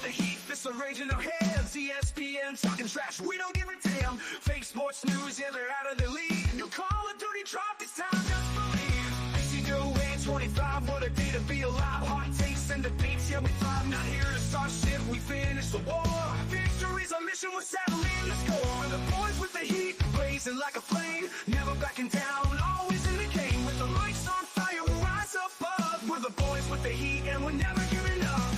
the heat, fists are raging our hands. ESPN talking trash, we don't give a damn. Fake sports news, yeah, they're out of the league. You call of Duty drop this time, just believe. NCAA 25, what a day to be alive. Hot takes and debates, yeah, we thrive. Not here to start shit, we finish the war. Victory's our mission, we're settling the score. The boys with the heat, blazing like a flame. Never backing down, always in the game. With the lights on fire, we'll rise above. We're the boys with the heat, and we're never giving up.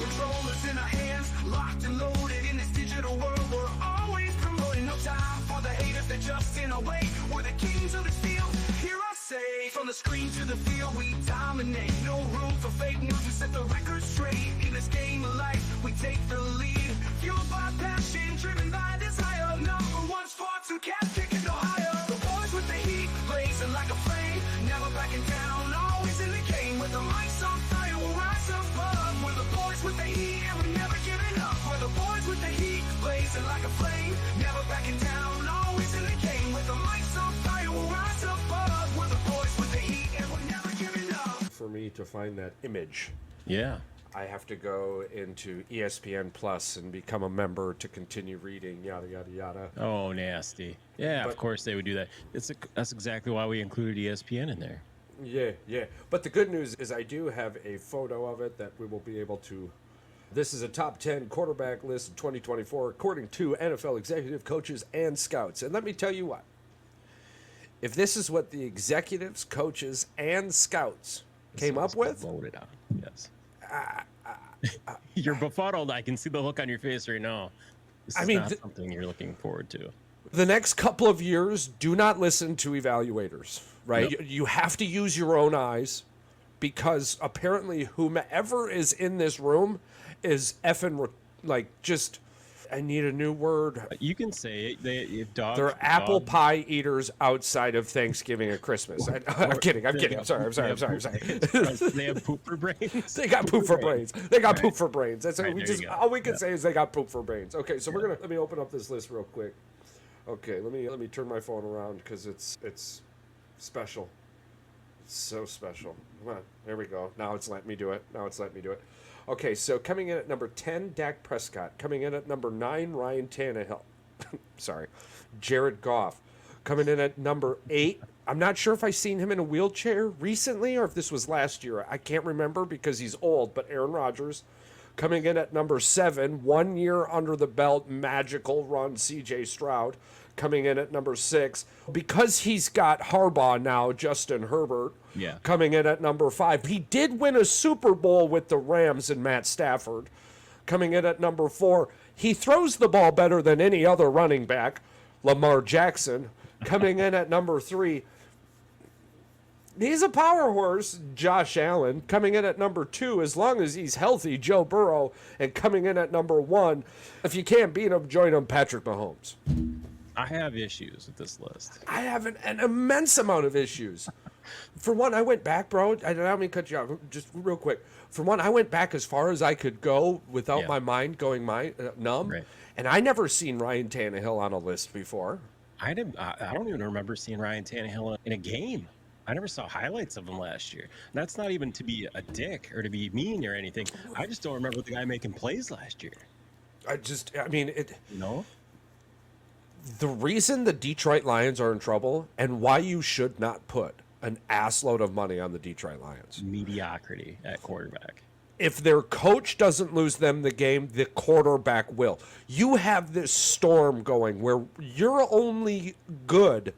Controllers in our hands, locked and loaded in this digital world. We're always promoting, no time for the haters, they're just in our way. We're the kings of this field, hear us say. From the screen to the field, we dominate. No room for fake news, we set the record straight. In this game of life, we take the lead. Fueled by passion, driven by desire. Number one sports and cat picking no higher. The boys with the heat, blazing like a flame. Never backing down, always in the game. With the lights on fire, we'll rise above. We're the boys with the heat, and we're never giving up. We're the boys with the heat, blazing like a flame. Never backing down, always in the game. With the lights on fire, we'll rise above. We're the boys with the heat, and we're never giving up. For me to find that image, Yeah. I have to go into ESPN Plus and become a member to continue reading, yada, yada, yada. Oh, nasty. Yeah, But- of course they would do that. That's exactly why we included ESPN in there. Yeah. But the good news is I do have a photo of it that we will be able to. This is a top 10 quarterback list of 2024, according to NFL executive coaches and scouts. And let me tell you what. If this is what the executives, coaches, and scouts came up with, Voted on. Yes. You're befuddled. I can see the look on your face right now. This is not something you're looking forward to. the next couple of years, do not listen to evaluators, right? Yep. You have to use your own eyes, because apparently whomever is in this room is effing, just, I need a new word. You can say it. They're apple pie eaters outside of Thanksgiving and Christmas. I'm kidding. I'm sorry. They have poop for brains. They got poop for brains. They got poop for brains. That's Right, all we can say is they got poop for brains. Okay, so let me open up this list real quick. Okay, let me turn my phone around because it's special. It's so special. Come on, there we go. Now it's letting me do it. Okay, so coming in at number 10, Dak Prescott. Coming in at number 9, Ryan Tannehill. Sorry, Jared Goff. Coming in at number 8. I'm not sure if I seen him in a wheelchair recently or if this was last year. I can't remember because he's old, but Aaron Rodgers. Coming in at number 7, 1 year under the belt, magical run, C.J. Stroud. Coming in at number 6, because he's got Harbaugh now, Justin Herbert. Yeah. Coming in at number 5. He did win a Super Bowl with the Rams and Matt Stafford. Coming in at number 4. He throws the ball better than any other running back, Lamar Jackson. Coming in at number 3. He's a power horse, Josh Allen. Coming in at number 2, as long as he's healthy, Joe Burrow. And coming in at number 1, if you can't beat him, join him, Patrick Mahomes. I have issues with this list. I have an immense amount of issues. For one, I went back, bro. I don't mean to cut you off. Just real quick. For one, I went back as far as I could go without my mind going numb. Right. And I never seen Ryan Tannehill on a list before. I don't even remember seeing Ryan Tannehill in a game. I never saw highlights of him last year. And that's not even to be a dick or to be mean or anything. I just don't remember the guy making plays last year. No? The reason the Detroit Lions are in trouble and why you should not put an assload of money on the Detroit Lions. Mediocrity at quarterback. If their coach doesn't lose them the game, the quarterback will. You have this storm going where you're only good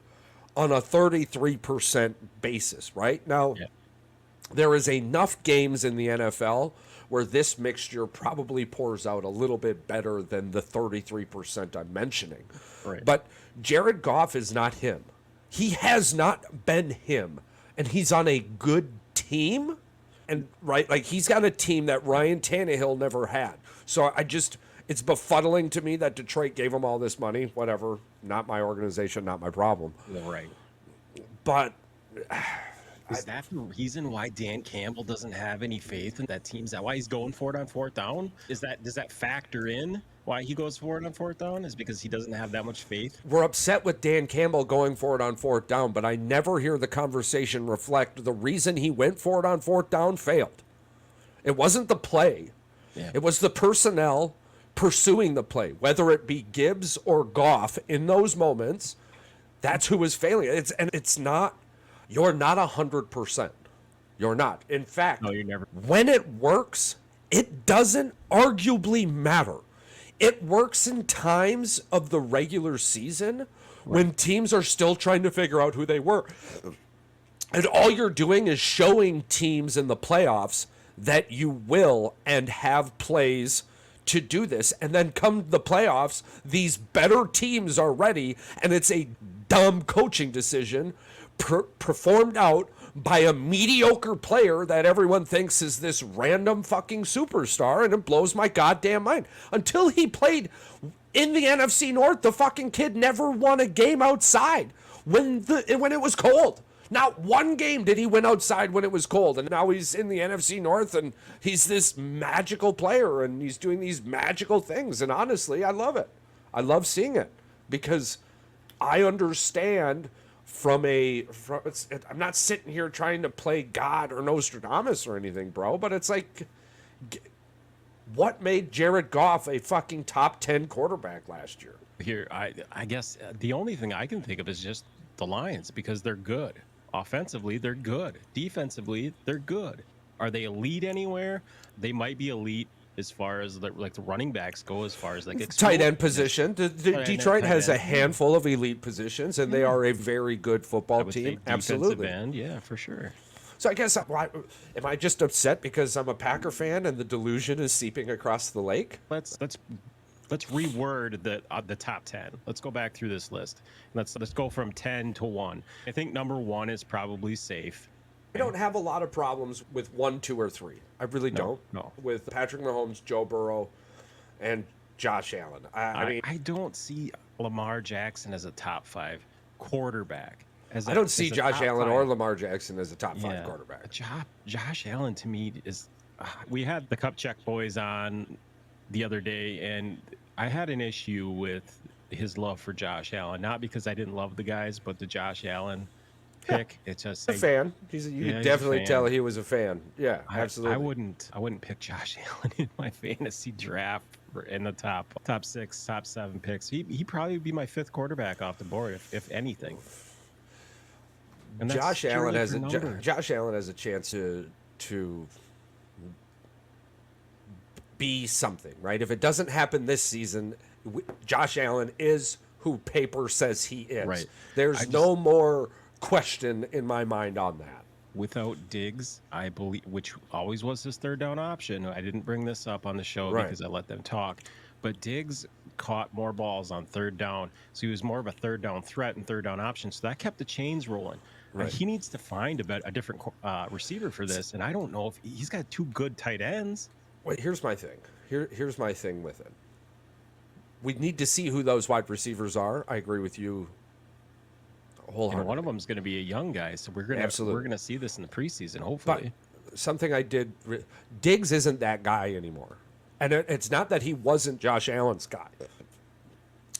on a 33% basis, right? Now, there is enough games in the NFL where this mixture probably pours out a little bit better than the 33% I'm mentioning. Right. But Jared Goff is not him. He has not been him. And he's on a good team. And he's got a team that Ryan Tannehill never had. So it's befuddling to me that Detroit gave him all this money. Whatever. Not my organization, not my problem. Right. But Is that the reason why Dan Campbell doesn't have any faith in that team? Is that why he's going for it on fourth down? Does that factor in why he goes for it on fourth down? Is because he doesn't have that much faith? We're upset with Dan Campbell going for it on fourth down, but I never hear the conversation reflect the reason he went for it on fourth down failed. It wasn't the play. Yeah. It was the personnel pursuing the play, whether it be Gibbs or Goff in those moments. That's who was failing. It's not, you're not 100%. You're not. In fact, No, you're never. when it works, it doesn't arguably matter. It works in times of the regular season when teams are still trying to figure out who they were. And all you're doing is showing teams in the playoffs that you will and have plays to do this. And then come the playoffs, these better teams are ready, and it's a dumb coaching decision performed out by a mediocre player that everyone thinks is this random fucking superstar, and it blows my goddamn mind. Until he played in the NFC North, the fucking kid never won a game outside when it was cold. Not one game did he win outside when it was cold, and now he's in the NFC North, and he's this magical player, and he's doing these magical things, and honestly, I love it. I love seeing it, because I understand I'm not sitting here trying to play God or Nostradamus or anything, bro, but it's like, what made Jared Goff a fucking top 10 quarterback last year? Here, I guess the only thing I can think of is just the Lions, because they're good. Offensively, they're good. Defensively, they're good. Are they elite anywhere? They might be elite as far as the running backs go, as far as tight end position. Detroit has a handful of elite positions, and they are a very good football team. Absolutely. End, yeah, for sure. So I guess, am I just upset because I'm a Packer fan and the delusion is seeping across the lake? Let's reword the top 10. Let's go back through this list. Let's go from 10 to 1. I think number 1 is probably safe. I don't have a lot of problems with 1, 2, or 3. I really don't. No. With Patrick Mahomes, Joe Burrow, and Josh Allen. I mean, I don't see Lamar Jackson as a top 5 quarterback. I don't see Josh Allen or Lamar Jackson as a top 5 quarterback. Josh Allen, to me, is... we had the Cup Check boys on the other day, and I had an issue with his love for Josh Allen. Not because I didn't love the guys, but the Josh Allen pick. It's just a fan. You could definitely tell he was a fan. Yeah, absolutely. I wouldn't pick Josh Allen in my fantasy draft in the top 6, top 7 picks. He'd probably be my 5th quarterback off the board, if anything. And Josh Allen has a chance to be something, right? If it doesn't happen this season, Josh Allen is who paper says he is. Right. There's no more question in my mind on that. Without Diggs, I believe, which always was his third down option. I didn't bring this up on the show because I let them talk. But Diggs caught more balls on third down, so he was more of a third down threat and third down option. So that kept the chains rolling. Right. He needs to find a different receiver for this, and I don't know if he's got 2 good tight ends. Wait, here's my thing. Here's my thing with it. We need to see who those wide receivers are. I agree with you wholeheartedly. And one of them is going to be a young guy, so we're going to see this in the preseason, hopefully. But something I did, Diggs isn't that guy anymore, and it's not that he wasn't Josh Allen's guy.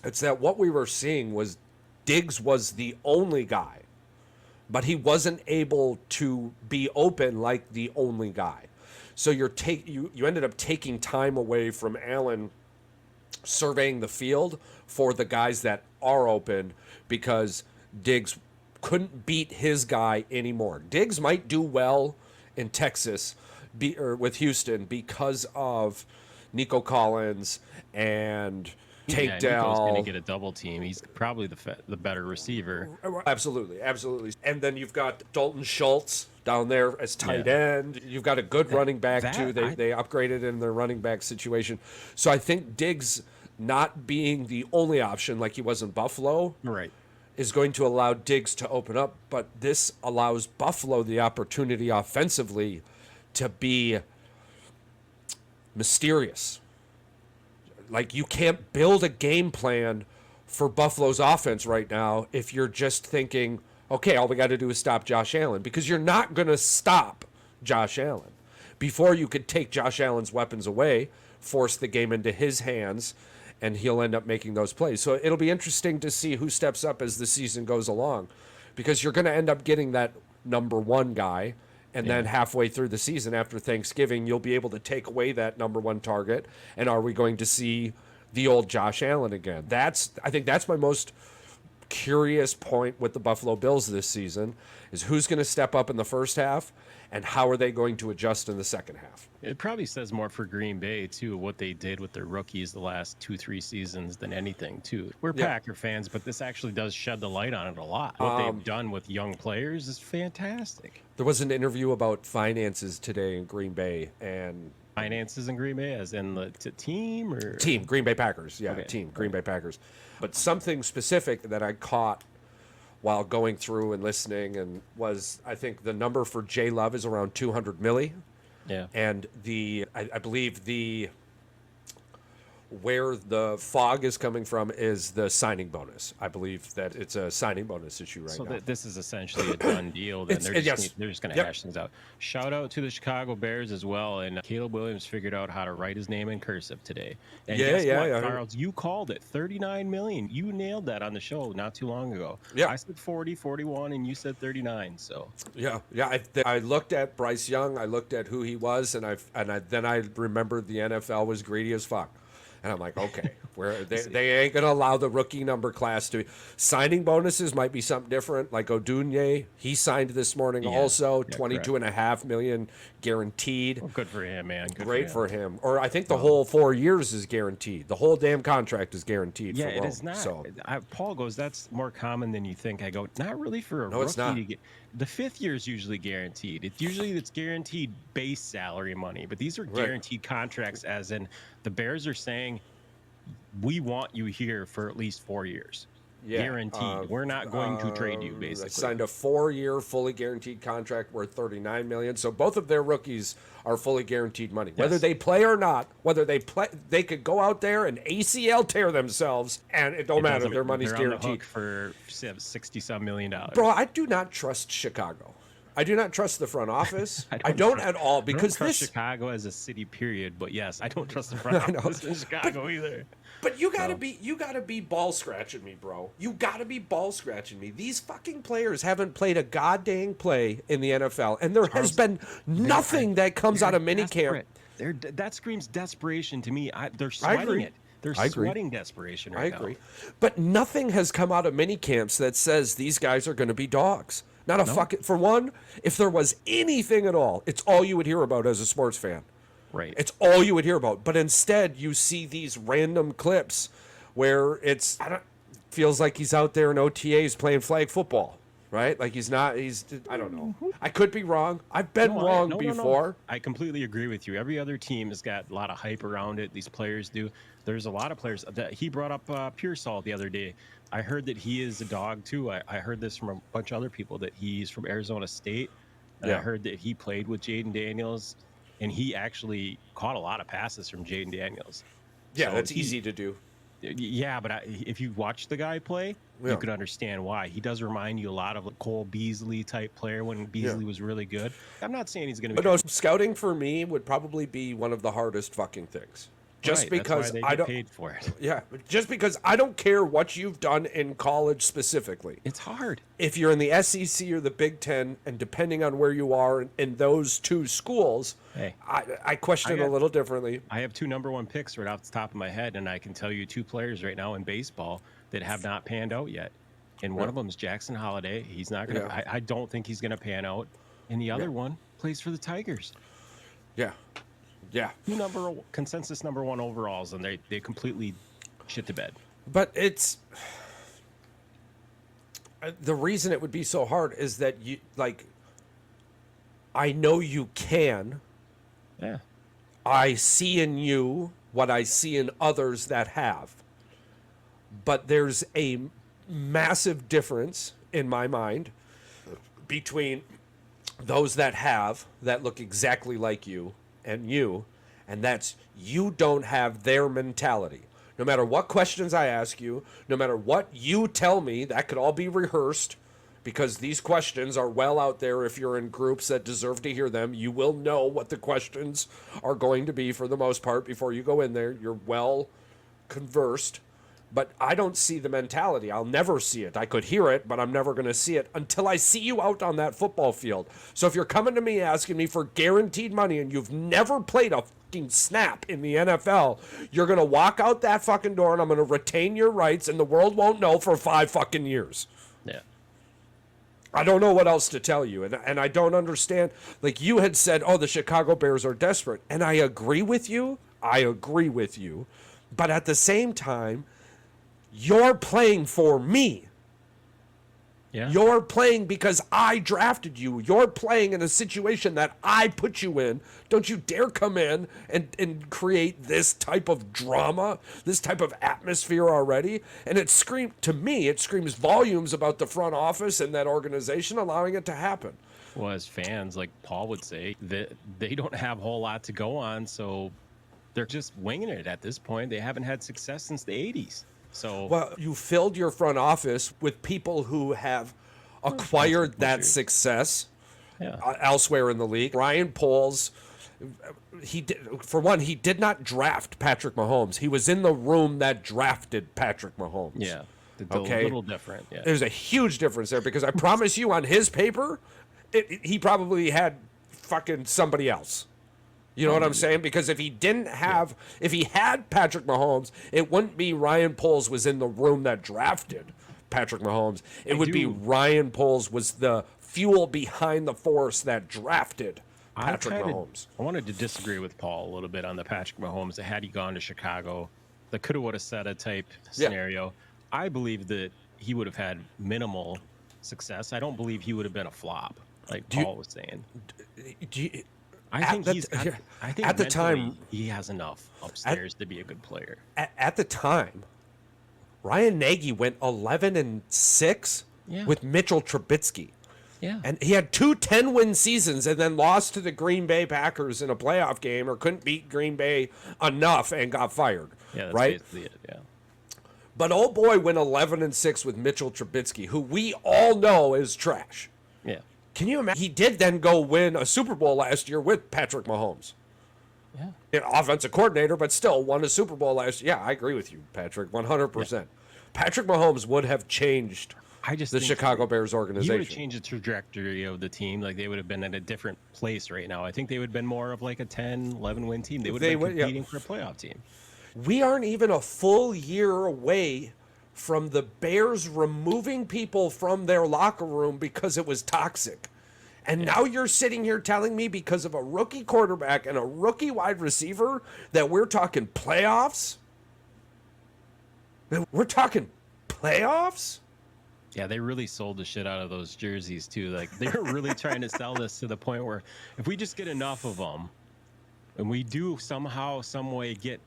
It's that what we were seeing was Diggs was the only guy, but he wasn't able to be open like the only guy. So you ended up taking time away from Allen surveying the field for the guys that are open, because Diggs couldn't beat his guy anymore. Diggs might do well in Texas or with Houston because of Nico Collins and Tank Dell. Nico's going to get a double team. He's probably the better receiver. Absolutely. And then you've got Dalton Schultz down there as tight end. You've got a good running back too. They upgraded in their running back situation. So I think Diggs not being the only option like he was in Buffalo is going to allow Diggs to open up. But this allows Buffalo the opportunity offensively to be mysterious. Like, you can't build a game plan for Buffalo's offense right now if you're just thinking, Okay, all we got to do is stop Josh Allen, because you're not going to stop Josh Allen. Before you could take Josh Allen's weapons away, force the game into his hands, and he'll end up making those plays. So it'll be interesting to see who steps up as the season goes along, because you're going to end up getting that number one guy, and then halfway through the season after Thanksgiving, you'll be able to take away that number one target. And are we going to see the old Josh Allen again? I think that's my most curious point with the Buffalo Bills this season, is who's going to step up in the first half and how are they going to adjust in the second half. It probably says more for Green Bay, too, what they did with their rookies the last 2-3 seasons than anything, too. We're Packer fans, but this actually does shed the light on it a lot. What they've done with young players is fantastic. There was an interview about finances today in Green Bay, and finances in Green Bay, as in the team or team Green Bay Packers, team Green Bay Packers. But something specific that I caught while going through and listening, and was, I think the number for J Love is around 200 milli. Yeah, and I believe where the fog is coming from is the signing bonus. I believe that it's a signing bonus issue now. So this is essentially a done deal. Then they're just going to hash things out. Shout out to the Chicago Bears as well. And Caleb Williams figured out how to write his name in cursive today. And guess what, Charles? You called it $39 million. You nailed that on the show not too long ago. Yeah. I said 40, 41, and you said 39. So I looked at Bryce Young. I looked at who he was, and then I remembered the NFL was greedy as fuck. And I'm like, okay, they ain't going to allow the rookie number class to. Signing bonuses might be something different. Like Odunye, he signed this morning also, $22.5 million guaranteed. Well, good for him, man. Great for him. Or I think the whole 4 years is guaranteed. The whole damn contract is guaranteed. Yeah, for it is not. So. Paul goes, that's more common than you think. I go, not really for a rookie. It's not. To get, the 5th year is usually guaranteed. It's guaranteed base salary money, but these are guaranteed contracts, as in the Bears are saying, we want you here for at least 4 years. Yeah, guaranteed. We're not going to trade you, basically. They signed a 4-year fully guaranteed contract worth $39 million. So both of their rookies are fully guaranteed money. Whether they play or not, they could go out there and ACL tear themselves, and it don't matter. Their money's guaranteed. On the hook for $60-some million. Bro, I do not trust Chicago. I do not trust the front office. I don't at all, because I don't trust Chicago as a city, period. But yes, I don't trust the front office in Chicago either. But you gotta be ball scratching me, bro. You gotta be ball scratching me. These fucking players haven't played a goddamn play in the NFL, and there has been nothing that comes out of minicamp. That screams desperation to me. They're sweating it. They're sweating desperation right now. I agree. But nothing has come out of minicamps that says these guys are going to be dogs. Not a fucking, for one, if there was anything at all, it's all you would hear about as a sports fan. Right. It's all you would hear about. But instead, you see these random clips where feels like he's out there in OTAs playing flag football, right? Like I don't know. I could be wrong. I've been wrong before. No. I completely agree with you. Every other team has got a lot of hype around it. These players do. There's a lot of players that he brought up Pearsall the other day. I heard that he is a dog too. I heard this from a bunch of other people, that he's from Arizona State. And I heard that he played with Jaden Daniels, and he actually caught a lot of passes from Jaden Daniels. Yeah, so that's easy to do. Yeah, but if you watch the guy play, you could understand why. He does remind you a lot of a Cole Beasley type player when Beasley was really good. I'm not saying he's going to be. But no, scouting for me would probably be one of the hardest fucking things. Just because that's why they get paid for it. Yeah, just because I don't care what you've done in college specifically. It's hard. If you're in the SEC or the Big Ten, and depending on where you are in those two schools, I question it a little differently. I have 2 number 1 picks right off the top of my head, and I can tell you 2 players right now in baseball that have not panned out yet. And one of them is Jackson Holliday. He's not going to. I don't think he's going to pan out. And the other one plays for the Tigers. Yeah. Yeah. 2 consensus number 1 overalls, and they completely shit the bed. But it's the reason it would be so hard is that I know you can. Yeah. I see in you what I see in others that have. But there's a massive difference in my mind between those that look exactly like you, and that's you don't have their mentality. No matter what questions I ask you, no matter what you tell me, that could all be rehearsed. because these questions are well out there. If you're in groups that deserve to hear them, you will know what the questions are going to be for the most part before you go in there. You're well conversed. But I don't see the mentality. I'll never see it. I could hear it, but I'm never going to see it until I see you out on that football field. So if you're coming to me asking me for guaranteed money and you've never played a fucking snap in the NFL, you're going to walk out that fucking door and I'm going to retain your rights and the world won't know for 5 fucking years. Yeah. I don't know what else to tell you. And I don't understand. Like you had said, oh, the Chicago Bears are desperate. And I agree with you. But at the same time, you're playing for me. Yeah. You're playing because I drafted you. You're playing in a situation that I put you in. Don't you dare come in and create this type of drama, this type of atmosphere already. And it screams volumes about the front office and that organization allowing it to happen. Well, as fans, like Paul would say, that they don't have a whole lot to go on, so they're just winging it at this point. They haven't had success since the 80s. So, well, you filled your front office with people who have acquired that success elsewhere in the league. Ryan Poles, he did not draft Patrick Mahomes. He was in the room that drafted Patrick Mahomes. Yeah, it's a little different. Yeah, there's a huge difference there because I promise you, on his paper, he probably had fucking somebody else. You know what I'm saying? Because if he didn't have, if he had Patrick Mahomes, it wouldn't be Ryan Poles was in the room that drafted Patrick Mahomes. It would be Ryan Poles was the fuel behind the force that drafted Patrick Mahomes. I wanted to disagree with Paul a little bit on the Patrick Mahomes. That had he gone to Chicago, the coulda, woulda, saida type scenario. I believe that he would have had minimal success. I don't believe he would have been a flop, like Paul was saying. I think at the time he has enough upstairs to be a good player. At the time, Ryan Nagy went 11-6 with Mitchell Trubisky. Yeah. And he had 2 10-win seasons and then lost to the Green Bay Packers in a playoff game or couldn't beat Green Bay enough and got fired. Yeah, that's right? basically it, yeah. But oh boy, went 11-6 with Mitchell Trubisky, who we all know is trash. Yeah. Can you imagine? He did then go win a Super Bowl last year with Patrick Mahomes. Yeah. Offensive coordinator, but still won a Super Bowl last year. Yeah, I agree with you, Patrick, 100%. Yeah. Patrick Mahomes would have changed the Chicago Bears organization. He would have changed the trajectory of the team. Like, they would have been at a different place right now. I think they would have been more of like a 10, 11-win team. They would have been competing for a playoff team. We aren't even a full year away from the Bears removing people from their locker room because it was toxic. And now you're sitting here telling me because of a rookie quarterback and a rookie wide receiver that we're talking playoffs? We're talking playoffs? Yeah, they really sold the shit out of those jerseys, too. Like, they were really trying to sell this to the point where if we just get enough of them and we do somehow, some way get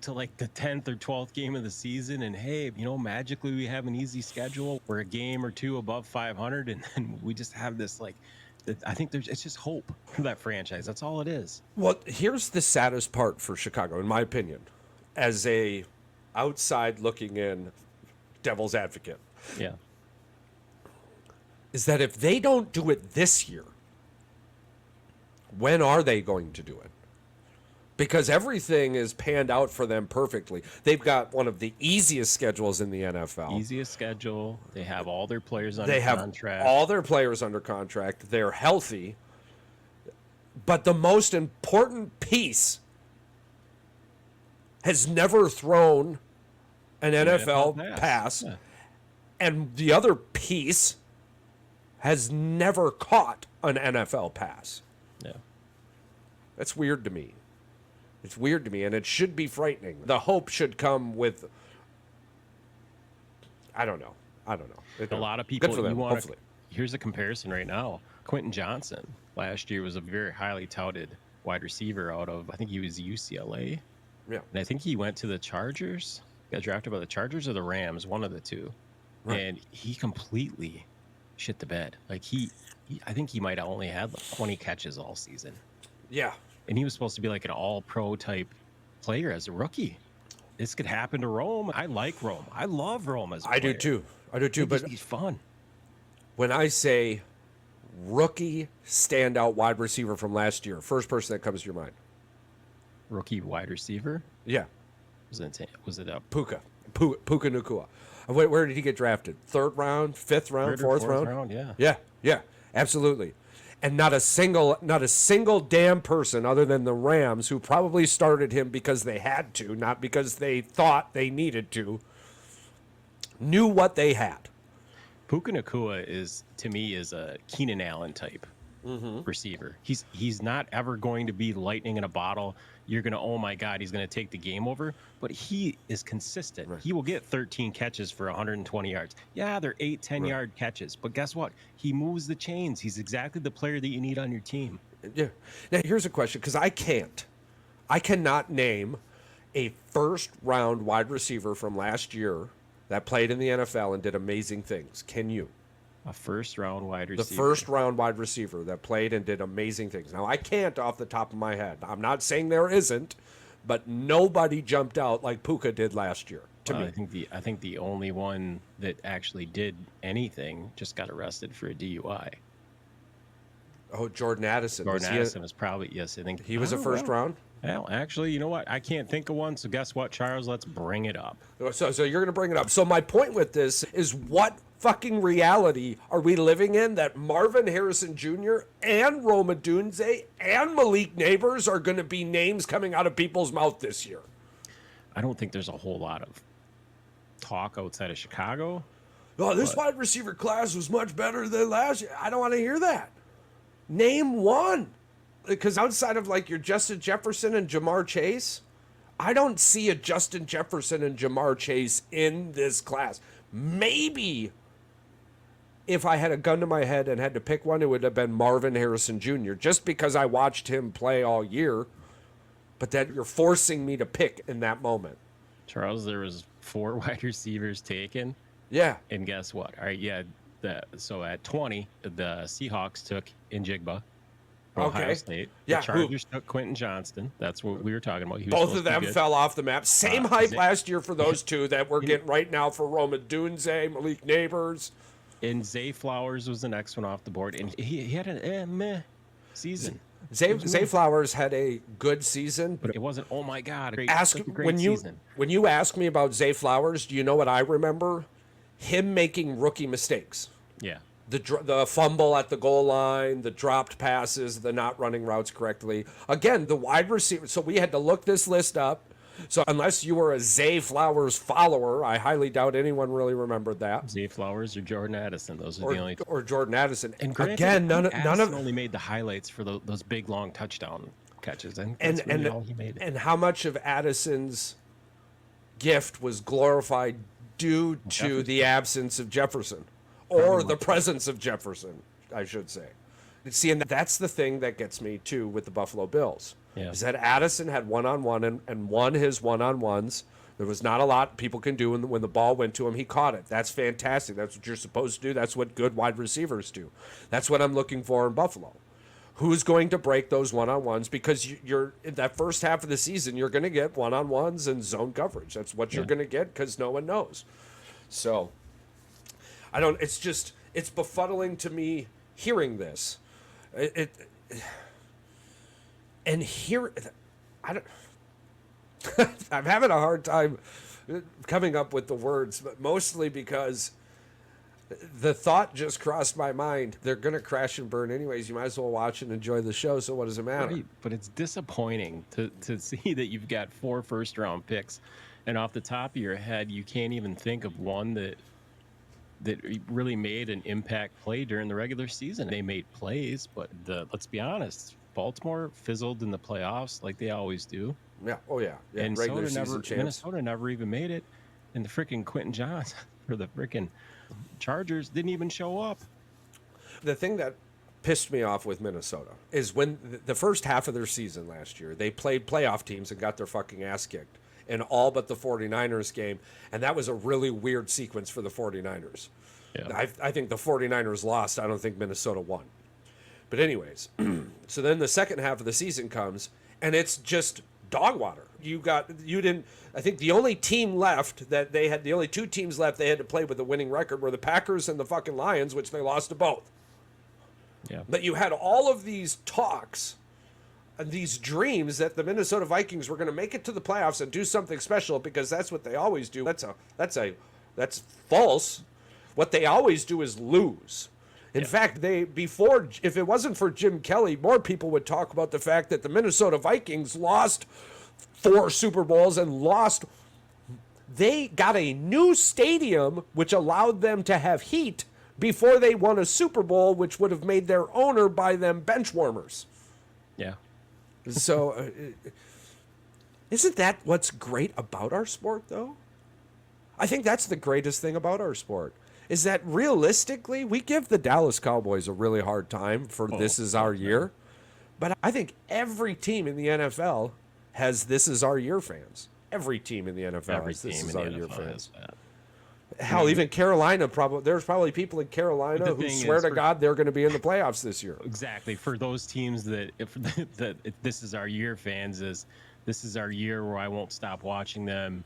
to like the 10th or 12th game of the season and hey, magically we have an easy schedule. We're a game or two above 500 and then we just have this I think it's just hope for that franchise. That's all it is. Well, here's the saddest part for Chicago, in my opinion, as a outside looking in devil's advocate. Yeah. Is that if they don't do it this year, when are they going to do it? Because everything is panned out for them perfectly. They've got one of the easiest schedules in the NFL. Easiest schedule. They have all their players under contract. They have all their players under contract. They're healthy. But the most important piece has never thrown an NFL pass. Yeah. And the other piece has never caught an NFL pass. Yeah. That's weird to me. It's weird to me, and it should be frightening. The hope should come with, I don't know. A lot of people, hopefully. Here's a comparison right now. Quentin Johnson last year was a very highly touted wide receiver out of, I think he was UCLA. Yeah. And I think he went to the Chargers, got drafted by the Chargers or the Rams, one of the two. Right. And he completely shit the bed. Like I think he might have only had like 20 catches all season. Yeah. And he was supposed to be like an all-pro type player as a rookie. This could happen to Rome. I like Rome. I love Rome as a player. I do too. But he's fun. When I say rookie standout wide receiver from last year, first person that comes to your mind. Rookie wide receiver? Yeah. Was it up? Puka Nacua. Where did he get drafted? Third round, fifth round, fourth round? Yeah. Yeah, absolutely. And not a single damn person other than the Rams, who probably started him because they had to, not because they thought they needed to, knew what they had. Puka Nacua to me is a Keenan Allen type receiver. He's not ever going to be lightning in a bottle. You're going to, oh my God, he's going to take the game over. But he is consistent. Right. He will get 13 catches for 120 yards. Yeah, they're 8, 10-yard catches. But guess what? He moves the chains. He's exactly the player that you need on your team. Yeah. Now, here's a question, because I cannot name a first-round wide receiver from last year that played in the NFL and did amazing things. Can you? A first-round wide receiver. The first-round wide receiver that played and did amazing things. Now, I can't off the top of my head. I'm not saying there isn't, but nobody jumped out like Puka did last year to me. I think the only one that actually did anything just got arrested for a DUI. Oh, Jordan Addison. Jordan Addison is probably, yes, I think. He was a first round? Well, actually, you know what? I can't think of one, so guess what, Charles? Let's bring it up. So you're going to bring it up. So my point with this is, what fucking reality are we living in that Marvin Harrison Jr. and Rome Odunze and Malik Neighbors are going to be names coming out of people's mouth this year? I don't think there's a whole lot of talk outside of Chicago. Oh, this wide receiver class was much better than last year. I don't want to hear that. Name one. Because outside of like your Justin Jefferson and Jamar Chase, I don't see a Justin Jefferson and Jamar Chase in this class. Maybe if I had a gun to my head and had to pick one, it would have been Marvin Harrison Jr., just because I watched him play all year. But that you're forcing me to pick in that moment. Charles, there was 4 wide receivers taken. Yeah. And guess what? All right, yeah. So at 20, the Seahawks took Njigba. Ohio State. Yeah, the Chargers took Quentin Johnston. That's what we were talking about. Both of them fell off the map. Same hype last year for those two that we're getting right now for Rome Odunze, Malik Neighbors. And Zay Flowers was the next one off the board. And he had an meh season. Zay Flowers had a good season. But it wasn't, oh my God, great season. When you ask me about Zay Flowers, do you know what I remember? Him making rookie mistakes. Yeah. The fumble at the goal line, the dropped passes, the not running routes correctly. Again, the wide receiver. So we had to look this list up. So unless you were a Zay Flowers follower, I highly doubt anyone really remembered that. Zay Flowers or Jordan Addison. Those are the only two. Or Jordan Addison. And granted, again, none of only made the highlights for those big, long touchdown catches. And really all he made. And how much of Addison's gift was glorified due to the absence of Jefferson? Or the presence of Jefferson, I should say. See, and that's the thing that gets me, too, with the Buffalo Bills. Yeah. Is that Addison had one-on-one and won his one-on-ones. There was not a lot people can do when the ball went to him. He caught it. That's fantastic. That's what you're supposed to do. That's what good wide receivers do. That's what I'm looking for in Buffalo. Who's going to break those one-on-ones? Because you're in that first half of the season, you're going to get one-on-ones and zone coverage. That's what you're going to get because no one knows. So it's befuddling to me hearing this. I'm having a hard time coming up with the words, but mostly because the thought just crossed my mind. They're going to crash and burn anyways. You might as well watch and enjoy the show, so what does it matter? Right, but it's disappointing to see that you've got 4 first-round picks, and off the top of your head, you can't even think of one that really made an impact play during the regular season. They made plays, but let's be honest, Baltimore fizzled in the playoffs like they always do. Yeah. Oh, yeah. And Minnesota never even made it. And the freaking Quentin Johnston for the freaking Chargers didn't even show up. The thing that pissed me off with Minnesota is when the first half of their season last year, they played playoff teams and got their fucking ass kicked in all but the 49ers game. And that was a really weird sequence for the 49ers. Yeah. I think the 49ers lost. I don't think Minnesota won. But anyways, so then the second half of the season comes, and it's just dog water. I think the only team left that they had, the only two teams left they had to play with a winning record were the Packers and the fucking Lions, which they lost to both. Yeah. But you had all of these talks and these dreams that the Minnesota Vikings were going to make it to the playoffs and do something special, because that's what they always do. That's false. What they always do is lose. In fact, if it wasn't for Jim Kelly, more people would talk about the fact that the Minnesota Vikings lost 4 Super Bowls and lost. They got a new stadium, which allowed them to have heat before they won a Super Bowl, which would have made their owner buy them bench warmers. Yeah. So, isn't that what's great about our sport, though? I think that's the greatest thing about our sport. Is that realistically, we give the Dallas Cowboys a really hard time for this is our year. But I think every team in the NFL has this is our year fans. Every team in the NFL has this is our year fans. Hell, even Carolina, there's probably people in Carolina who swear to God they're going to be in the playoffs this year. Exactly. For those teams that this is our year fans, this is our year where I won't stop watching them.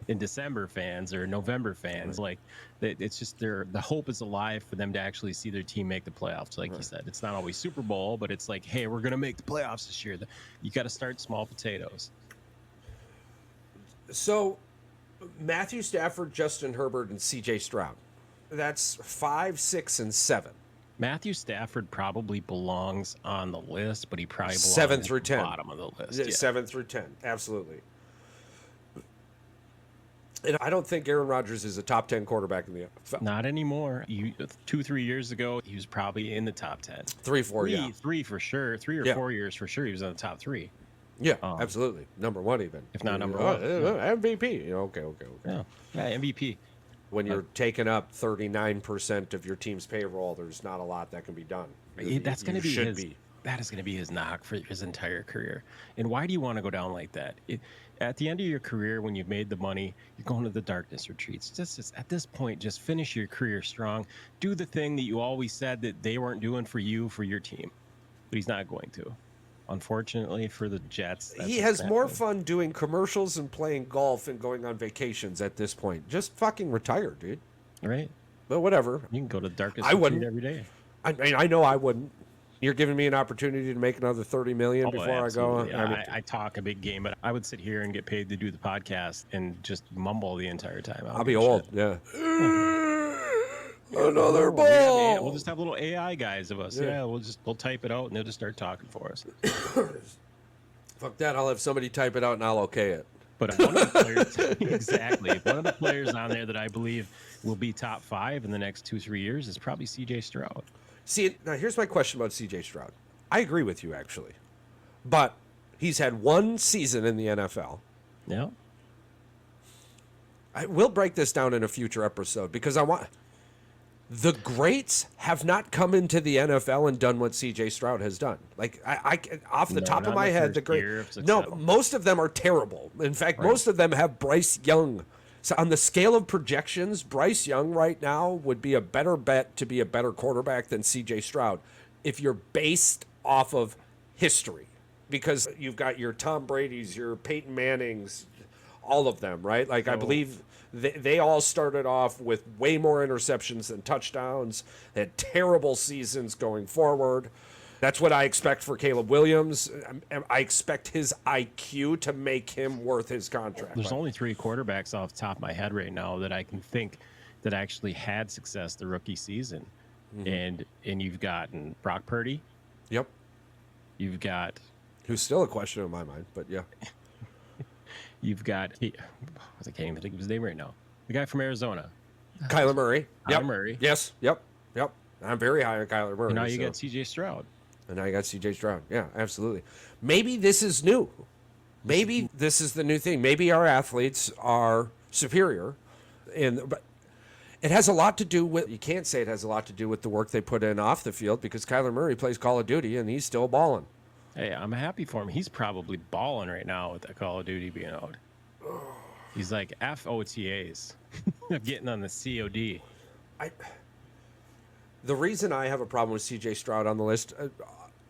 In December fans or November fans, like it's just the hope is alive for them to actually see their team make the playoffs. Like you said, it's not always Super Bowl, but it's like, hey, we're gonna make the playoffs this year. You got to start small potatoes. So, Matthew Stafford, Justin Herbert, and C.J. Stroud. That's 5, 6, and 7. Matthew Stafford probably belongs on the list, but he probably belongs 7 through 10. Bottom of the list. Yeah. 7 through 10, absolutely. And I don't think Aaron Rodgers is a top 10 quarterback in the NFL. Not anymore. 2-3 years ago, he was probably in the top 10. 3, 4, yeah. 3 for sure. 3 or 4 years for sure. He was in the top 3. Yeah, absolutely. Number 1 even. If not number 1. MVP. Okay. Yeah, MVP. When you're taking up 39% of your team's payroll, there's not a lot that can be done. That's going to be his. That is going to be his knock for his entire career. And why do you want to go down like that? At the end of your career, when you've made the money, you're going to the darkness retreats. Just at this point, just finish your career strong. Do the thing that you always said that they weren't doing for you, for your team. But he's not going to. Unfortunately for the Jets. He has more fun doing commercials and playing golf and going on vacations at this point. Just fucking retire, dude. Right. But whatever. You can go to the darkness retreat every day. I mean, I know I wouldn't. You're giving me an opportunity to make another $30 million before absolutely. I go. I talk a big game, but I would sit here and get paid to do the podcast and just mumble the entire time. I'll be old. Yeah. Another ball. We'll just have little AI guys of us. Yeah, we'll type it out and they'll just start talking for us. Fuck that! I'll have somebody type it out and I'll okay it. But one of the players, exactly. One of the players on there that I believe will be top 5 in the next 2-3 years is probably C.J. Stroud. See, now here's my question about C.J. Stroud. I agree with you, actually. But he's had 1 season in the NFL. Yeah. We'll break this down in a future episode because the greats have not come into the NFL and done what C.J. Stroud has done. Like, I off the top of my head, most of them are terrible. In fact, most of them have Bryce Young. So on the scale of projections, Bryce Young right now would be a better bet to be a better quarterback than C.J. Stroud if you're based off of history. Because you've got your Tom Brady's, your Peyton Manning's, all of them, right? Like, I believe they all started off with way more interceptions than touchdowns. They had terrible seasons going forward. That's what I expect for Caleb Williams. I expect his IQ to make him worth his contract. There's only 3 quarterbacks off the top of my head right now that I can think that actually had success the rookie season. Mm-hmm. And you've gotten Brock Purdy. Yep. You've got... Who's still a question in my mind, but yeah. You've got... I can't even think of his name right now. The guy from Arizona. Kyler Murray. Kyler Murray. Yes. Yep. I'm very high on Kyler Murray. And now you got C.J. Stroud. And now you got C.J. Stroud. Yeah, absolutely. Maybe this is new. Maybe this is the new thing. Maybe our athletes are superior. But it has a lot to do with, you can't say it has a lot to do with the work they put in off the field because Kyler Murray plays Call of Duty and he's still balling. Hey, I'm happy for him. He's probably balling right now with that Call of Duty being out. He's like FOTAs. Getting on the COD. The reason I have a problem with C.J. Stroud on the list,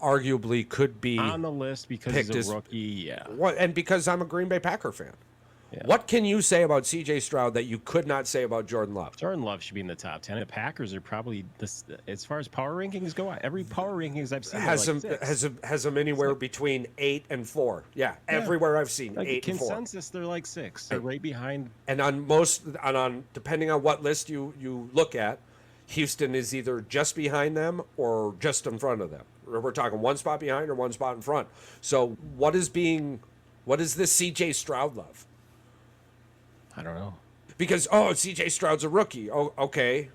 arguably could be on the list because he's a rookie. Yeah. And because I'm a Green Bay Packer fan. Yeah. What can you say about C.J. Stroud that you could not say about Jordan Love? Jordan Love should be in the top 10. The Packers are probably this as far as power rankings go. Every power rankings I've seen has them anywhere between 8 and 4. Yeah, everywhere I've seen like 8 and 4. Consensus, they're like 6. They're right behind. And on depending on what list you look at, Houston is either just behind them or just in front of them. We're talking one spot behind or one spot in front. So what is this C.J. Stroud love? I don't know. Because, C.J. Stroud's a rookie. Oh, okay.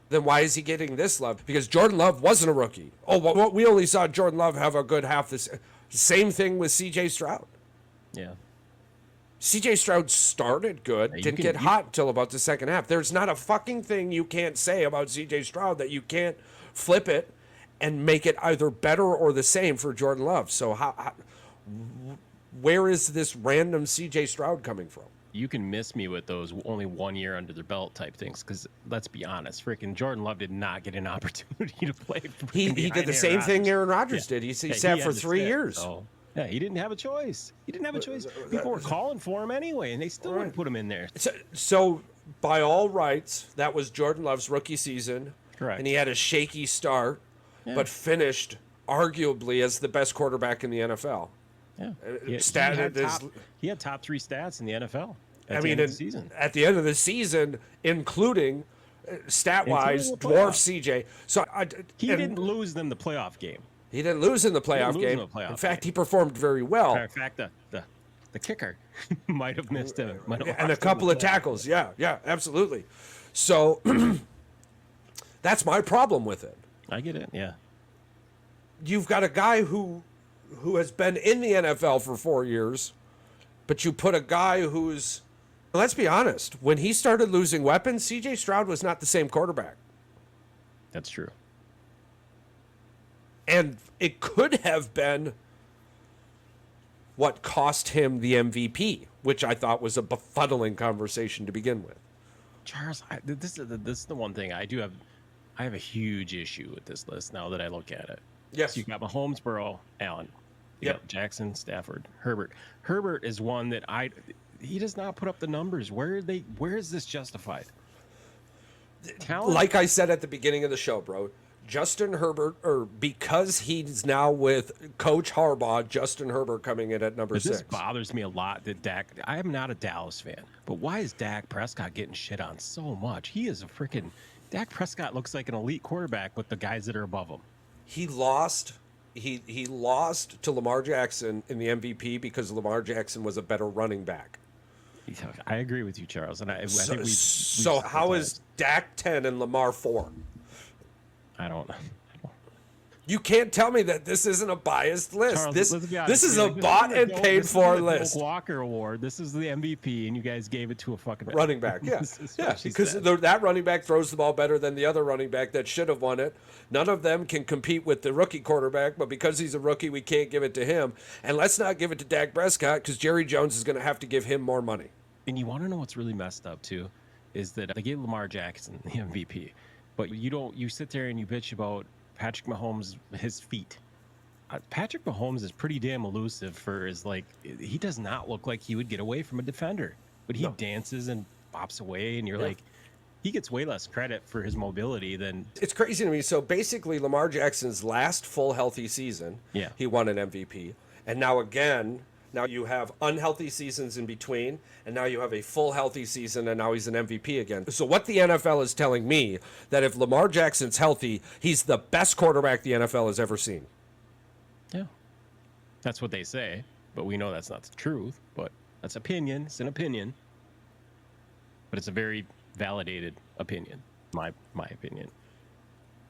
Then why is he getting this love? Because Jordan Love wasn't a rookie. Oh, well, we only saw Jordan Love have a good half this. Same thing with C.J. Stroud. Yeah. C.J. Stroud started good, didn't get hot until about the second half. There's not a fucking thing you can't say about C.J. Stroud that you can't flip it and make it either better or the same for Jordan Love. So where is this random C.J. Stroud coming from? You can miss me with those only 1 year under their belt type things because let's be honest, freaking Jordan Love did not get an opportunity to play. He did the same thing Aaron Rodgers did. He sat for 3 years. So, yeah, he didn't have a choice. People were calling for him anyway, and they still wouldn't put him in there. So, by all rights, that was Jordan Love's rookie season. Correct. And he had a shaky start, but finished arguably as the best quarterback in the NFL. Yeah, he had top 3 stats in the NFL. At the end of the season. At the end of the season, including stat-wise, dwarf CJ. So he didn't lose them the playoff game. He didn't lose in the playoff game. In fact, he performed very well. In fact, the kicker might have missed him. And a couple of tackles. Yeah, absolutely. So that's my problem with it. I get it. Yeah. You've got a guy who has been in the NFL for 4 years, but you put a guy who's, let's be honest, when he started losing weapons, C.J. Stroud was not the same quarterback. That's true. And it could have been what cost him the MVP, which I thought was a befuddling conversation to begin with. Charles, this is the one thing I have a huge issue with this list now that I look at it. Yes. So you got Mahomes, Burrow, Allen. You got Jackson, Stafford, Herbert. Herbert is one that he does not put up the numbers. Where is this justified? Talent? Like I said at the beginning of the show, bro, Justin Herbert, or because he's now with Coach Harbaugh, Justin Herbert coming in at number 6. This bothers me a lot that I am not a Dallas fan, but why is Dak Prescott getting shit on so much? He is a freaking, Dak Prescott looks like an elite quarterback with the guys that are above him. He lost to Lamar Jackson in the MVP because Lamar Jackson was a better running back. I agree with you, Charles. And I think so how is Dak 10 and Lamar 4? I don't know. You can't tell me that this isn't a biased list. Charles, this is a bought and paid for list. Walker Award. This is the MVP, and you guys gave it to a fucking running back. Yeah, because that running back throws the ball better than the other running back that should have won it. None of them can compete with the rookie quarterback, but because he's a rookie, we can't give it to him. And let's not give it to Dak Prescott because Jerry Jones is going to have to give him more money. And you want to know what's really messed up too, is that they gave Lamar Jackson the MVP, but you sit there and you bitch about Patrick Mahomes, his feet. Patrick Mahomes is pretty damn elusive he does not look like he would get away from a defender, but he dances and bops away, and you're like, he gets way less credit for his mobility than... It's crazy to me. So basically, Lamar Jackson's last full healthy season, he won an MVP, and now you have unhealthy seasons in between, and now you have a full healthy season, and now he's an MVP again. So what the NFL is telling me, that if Lamar Jackson's healthy, he's the best quarterback the NFL has ever seen. Yeah. That's what they say, but we know that's not the truth, but that's opinion. It's an opinion. But it's a very validated opinion, my opinion.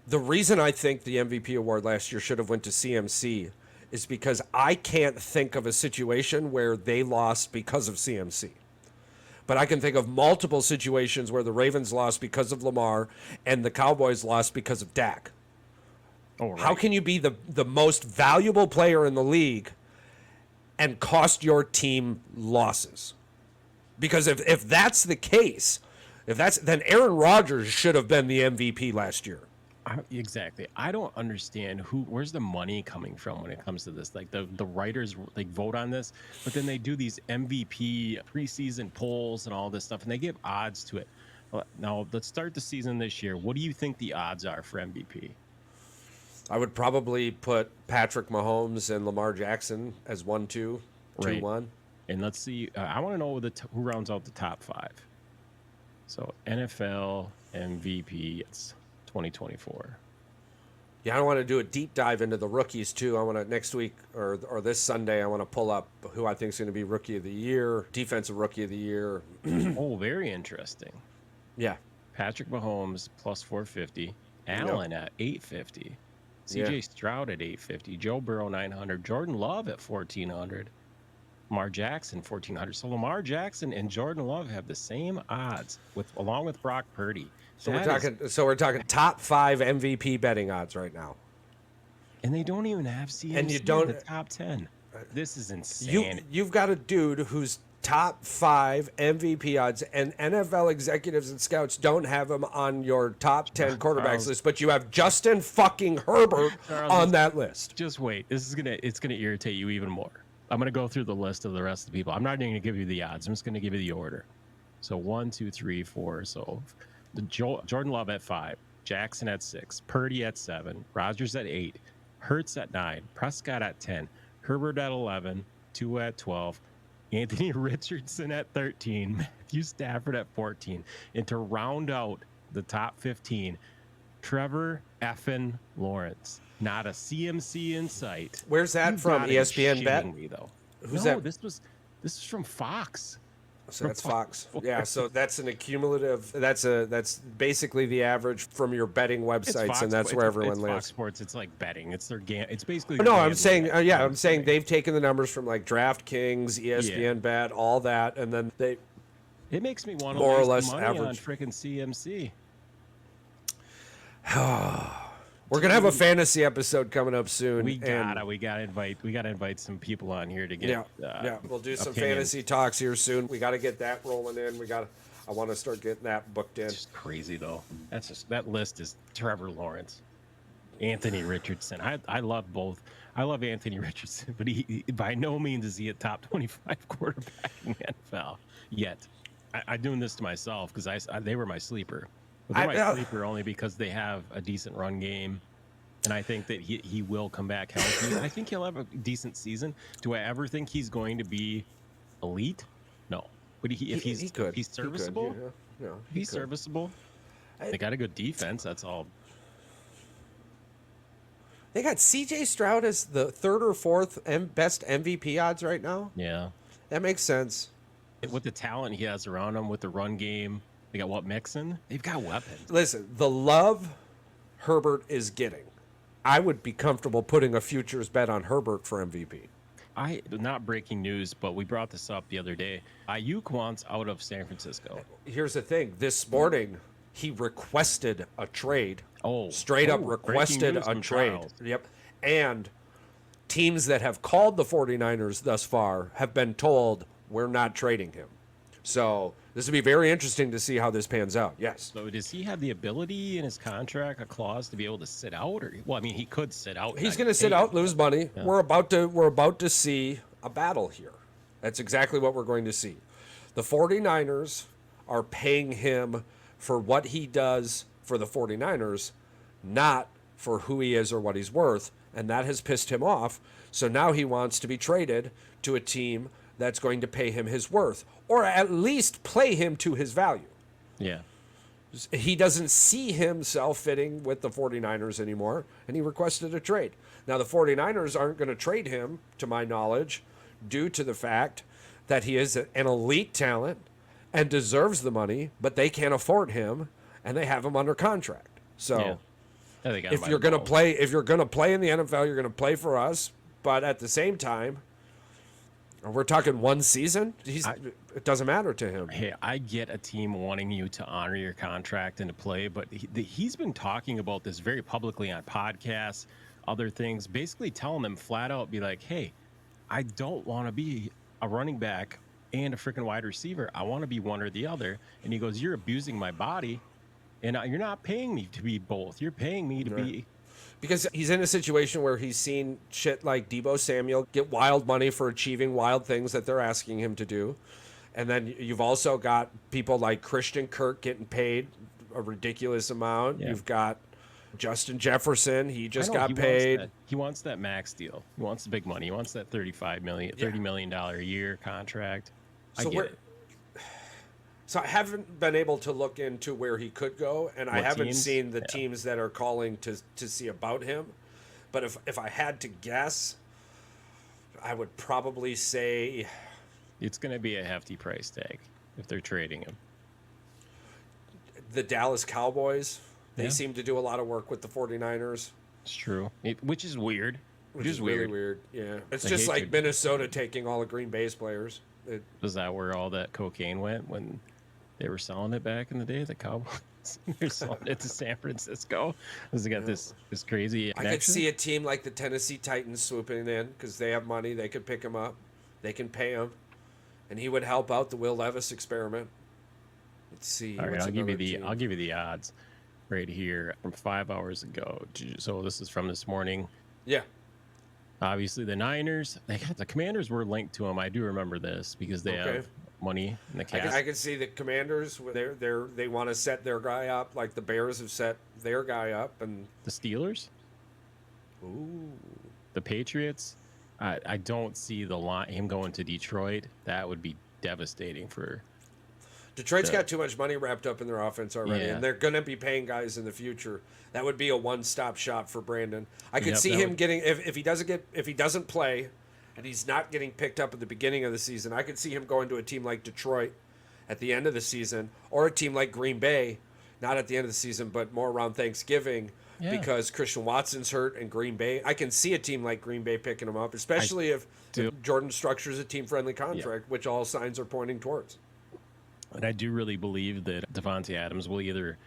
The reason I think the MVP award last year should have went to CMC is because I can't think of a situation where they lost because of CMC. But I can think of multiple situations where the Ravens lost because of Lamar and the Cowboys lost because of Dak. Oh, right. How can you be the most valuable player in the league and cost your team losses? Because if that's the case, then Aaron Rodgers should have been the MVP last year. Exactly. I don't understand where's the money coming from when it comes to this. Like the writers like vote on this, but then they do these MVP preseason polls and all this stuff, and they give odds to it. Now let's start the season this year. What do you think the odds are for MVP? I would probably put Patrick Mahomes and Lamar Jackson as 1-2, 2-1. And let's see. I want to know who rounds out the top 5. So NFL MVP, it's 2024. Yeah, I want to do a deep dive into the rookies too. I want to next week or this Sunday. I want to pull up who I think is going to be Rookie of the Year, Defensive Rookie of the Year. Oh, very interesting. Yeah, Patrick Mahomes plus 450, Allen at 850, CJ Stroud at 850, Joe Burrow 900, Jordan Love at 1400, Lamar Jackson 1400. So Lamar Jackson and Jordan Love have the same odds along with Brock Purdy. So we're talking top 5 MVP betting odds right now. And they don't even have CMC and you don't in the top 10. This is insane. You've got a dude who's top 5 MVP odds, and NFL executives and scouts don't have him on your top 10 quarterbacks list, but you have Justin fucking Herbert on that list. Just wait. It's gonna irritate you even more. I'm gonna go through the list of the rest of the people. I'm not even gonna give you the odds. I'm just gonna give you the order. So 1, 2, 3, 4. So Jordan Love at 5, Jackson at 6, Purdy at 7, Rodgers at 8, Hurts at 9, Prescott at 10, Herbert at 11, Tua at 12, Anthony Richardson at 13, Matthew Stafford at 14, and to round out the top 15, Trevor effing Lawrence. Not a CMC in sight. Where's that from? ESPN bet? Who's that? This is from Fox. So that's Fox. Yeah, so that's an accumulative. That's basically the average from your betting websites, and that's where everyone lands. Fox Sports. It's like betting. It's their It's basically. No, I'm saying. I'm saying they've taken the numbers from like DraftKings, ESPN Bet, all that, and then they. It makes me want to more or less money average on freaking CMC. We're gonna have a fantasy episode coming up soon. We gotta invite some people on here to get. We'll do some fantasy talks here soon. We got to get that rolling in. I want to start getting that booked in. It's just crazy though. That list is Trevor Lawrence, Anthony Richardson. I love both. I love Anthony Richardson, but he by no means is he a top 25 quarterback in the NFL yet. I'm doing this to myself because they were my sleeper. But they're my sleeper only because they have a decent run game, and I think that he will come back healthy. I think he'll have a decent season. Do I ever think he's going to be elite? No. But if he's serviceable, he's serviceable. They got a good defense. That's all. They got CJ Stroud as the 3rd or 4th best MVP odds right now. Yeah, that makes sense. With the talent he has around him, with the run game. They got Mixon? They've got weapons. Listen, the love Herbert is getting, I would be comfortable putting a futures bet on Herbert for MVP. Not breaking news, but we brought this up the other day. Aiyuk wants out of San Francisco. Here's the thing. This morning, he requested a trade. Straight up requested a trade. Charles. Yep. And teams that have called the 49ers thus far have been told, we're not trading him. So this would be very interesting to see how this pans out. Yes. So does he have the ability in his contract, a clause to be able to sit out? He could sit out. He's going to sit out, lose money. Yeah. We're about to see a battle here. That's exactly what we're going to see. The 49ers are paying him for what he does for the 49ers, not for who he is or what he's worth, and that has pissed him off. So now he wants to be traded to a team that's going to pay him his worth, or at least play him to his value. Yeah. He doesn't see himself fitting with the 49ers anymore, and he requested a trade. Now, the 49ers aren't going to trade him, to my knowledge, due to the fact that he is an elite talent and deserves the money, but they can't afford him, and they have him under contract. So if you're going to play in the NFL, you're going to play for us, but at the same time, we're talking one season. It doesn't matter to him. Hey, I get a team wanting you to honor your contract and to play, but he's been talking about this very publicly on podcasts, other things, basically telling them flat out, be like, hey, I don't want to be a running back and a freaking wide receiver. I want to be one or the other. And he goes, you're abusing my body. and you're not paying me to be both. You're paying me to be. Because he's in a situation where he's seen shit like Deebo Samuel get wild money for achieving wild things that they're asking him to do. And then you've also got people like Christian Kirk getting paid a ridiculous amount. Yeah. You've got Justin Jefferson. He just got He paid. He wants that max deal. He wants the big money. He wants that $30 million a year contract. I get it. So I haven't been able to look into where he could go, and I haven't seen the teams that are calling to see about him. But if I had to guess, I would probably say it's going to be a hefty price tag if they're trading him. The Dallas Cowboys, they seem to do a lot of work with the 49ers. It's true, which is weird. Which is really weird. Yeah, it's just like Minnesota taking all of Green Bay's players. Is that where all that cocaine went when they were selling it back in the day? The Cowboys, they're selling it to San Francisco. Because they got this crazy connection. I could see a team like the Tennessee Titans swooping in because they have money. They could pick him up. They can pay him, and he would help out the Will Levis experiment. Let's see. All right, I'll give you the odds right here from 5 hours ago. So this is from this morning. Yeah. Obviously, the Niners, the Commanders were linked to him. I do remember this because they have money in the cap. I can see the Commanders. They want to set their guy up like the Bears have set their guy up, and the Steelers. Ooh. The Patriots. I don't see him going to Detroit. That would be devastating for. Detroit's got too much money wrapped up in their offense already, and they're going to be paying guys in the future. That would be a one-stop shop for Brandon. I could see him getting if he doesn't play, and he's not getting picked up at the beginning of the season. I could see him going to a team like Detroit at the end of the season, or a team like Green Bay, not at the end of the season, but more around Thanksgiving, because Christian Watson's hurt and Green Bay. I can see a team like Green Bay picking him up, especially if Jordan structures a team-friendly contract, which all signs are pointing towards. And I do really believe that Devante Adams will either,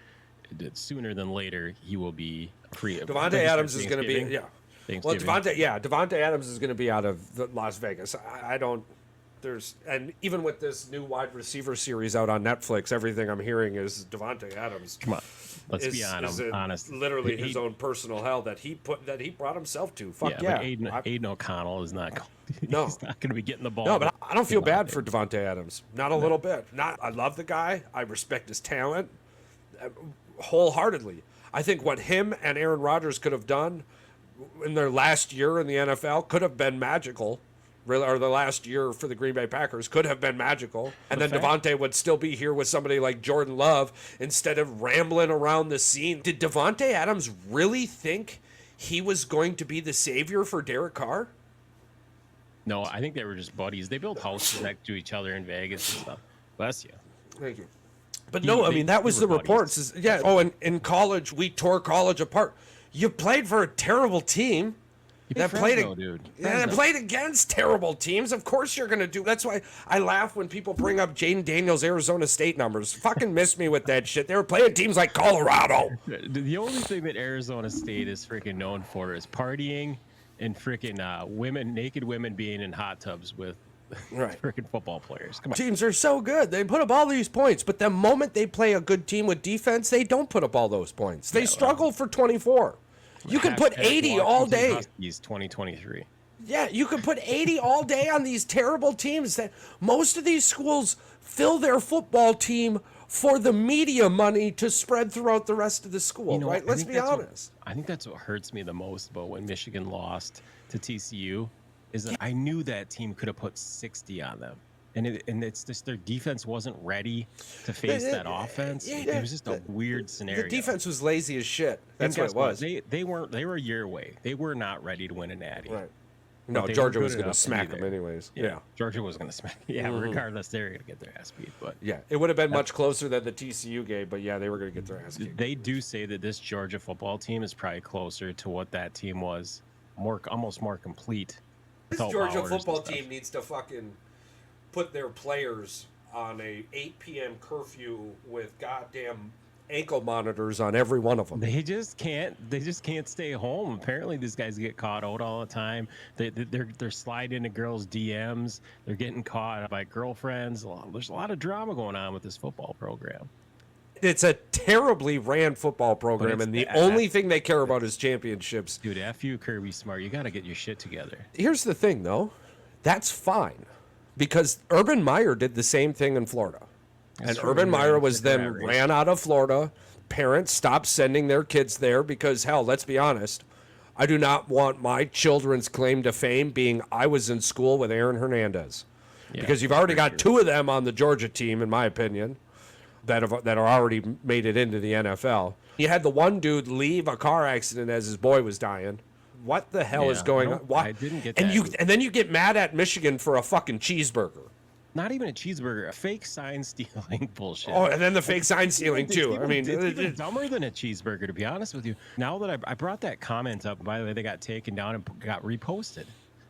sooner than later, he will be free. Devante Adams is going to be, Well, Devante Adams is going to be out of Las Vegas. And even with this new wide receiver series out on Netflix, everything I'm hearing is Devante Adams. Come on, let's be honest. Literally his own personal hell that he brought himself to. Fuck yeah. Aiden O'Connell is not. No, he's not going to be getting the ball. No, but I don't feel bad for Devante Adams. Not a little bit. I love the guy. I respect his talent wholeheartedly. I think what him and Aaron Rodgers could have done in their last year in the NFL could have been magical. Or the last year for the Green Bay Packers could have been magical. And then Devante would still be here with somebody like Jordan Love instead of rambling around the scene. Did Devante Adams really think he was going to be the savior for Derek Carr? No, I think they were just buddies. They built houses next to each other in Vegas and stuff. Bless you. Thank you. But that was the reports. And in college, we tore college apart. You played for a terrible team. That played against terrible teams. Of course you're going to do. That's why I laugh when people bring up Jaden Daniels' Arizona State numbers. Fucking miss me with that shit. They were playing teams like Colorado. The only thing that Arizona State is freaking known for is partying and freaking naked women being in hot tubs with freaking football players. Come on. Teams are so good. They put up all these points, but the moment they play a good team with defense, they don't put up all those points. They struggle for 24. You can put 80 all day. He's 2023. Yeah, you can put 80 all day on these terrible teams. That most of these schools fill their football team for the media money to spread throughout the rest of the school, right? Let's be honest. I think that's what hurts me the most about when Michigan lost to TCU is that I knew that team could have put 60 on them. And it's just their defense wasn't ready to face that offense. It was just a weird scenario. The defense was lazy as shit. That's what it was. They were a year away. They were not ready to win a natty. Right. No, Georgia was going to smack them anyways. Yeah. Georgia was going to smack. Yeah, regardless, they were going to get their ass beat. But yeah, it would have been much closer than the TCU game. But yeah, they were going to get their ass kicked. They do say that this Georgia football team is probably closer to what that team was, almost more complete. This Georgia football team needs to fucking put their players on a 8 p.m. curfew with goddamn ankle monitors on every one of them. They just can't stay home. Apparently these guys get caught out all the time. They're sliding into girls' DMs. They're getting caught by girlfriends. There's a lot of drama going on with this football program. It's a terribly ran football program, and the only thing they care about is championships. Dude, F you, Kirby Smart. You got to get your shit together. Here's the thing, though. That's fine, because Urban Meyer did the same thing in Florida. And Urban Meyer was then ran out of Florida. Parents stopped sending their kids there because, hell, let's be honest, I do not want my children's claim to fame being I was in school with Aaron Hernandez. Yeah, because you've already got two of them on the Georgia team, in my opinion, that are already made it into the NFL. You had the one dude leave a car accident as his boy was dying. What the hell is going on? Why? I didn't get that. And then you get mad at Michigan for a fucking cheeseburger. Not even a cheeseburger, a fake sign stealing bullshit. Oh, and then the fake sign stealing too. I mean, it's even dumber than a cheeseburger, to be honest with you. Now that I brought that comment up, by the way, they got taken down and got reposted.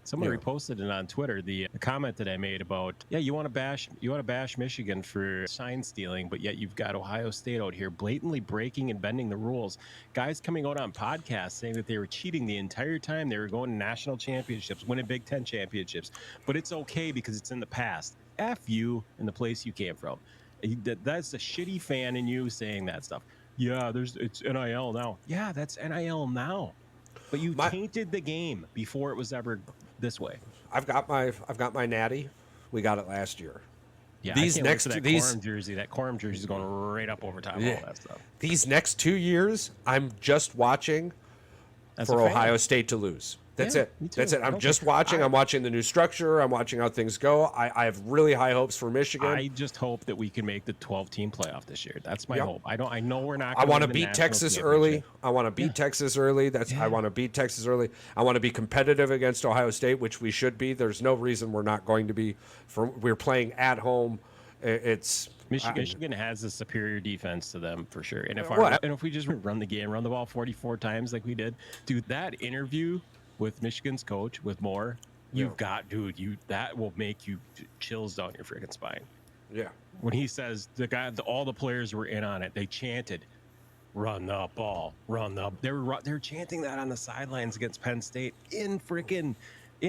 Someone reposted it on Twitter. The comment that I made about, you want to bash Michigan for sign stealing, but yet you've got Ohio State out here blatantly breaking and bending the rules. Guys coming out on podcasts saying that they were cheating the entire time. They were going to national championships, winning Big Ten championships, but it's okay because it's in the past. F you and the place you came from. That's a shitty fan in you saying that stuff. Yeah, it's NIL now. Yeah, that's NIL now. But you tainted the game before it was ever this way. I've got my natty. We got it last year. Yeah, these next that Corum jersey is going right up over top of all that stuff. These next 2 years, I'm just watching for Ohio State to lose. That's it. That's it. I'm just watching. I'm watching the new structure. I'm watching how things go. I have really high hopes for Michigan. I just hope that we can make the 12-team playoff this year. That's my hope. I know we're not. I want to beat Texas early. I want to beat Texas early. I want to beat Texas early. I want to be competitive against Ohio State, which we should be. There's no reason we're not going to be. We're playing at home. It's Michigan has a superior defense to them for sure. And if we just run the ball 44 times like we did, dude, that interview with Michigan's coach, with Moore, that will make you chills down your freaking spine. Yeah. When he says all the players were in on it, they chanted, "Run the ball, run the." They were chanting that on the sidelines against Penn State in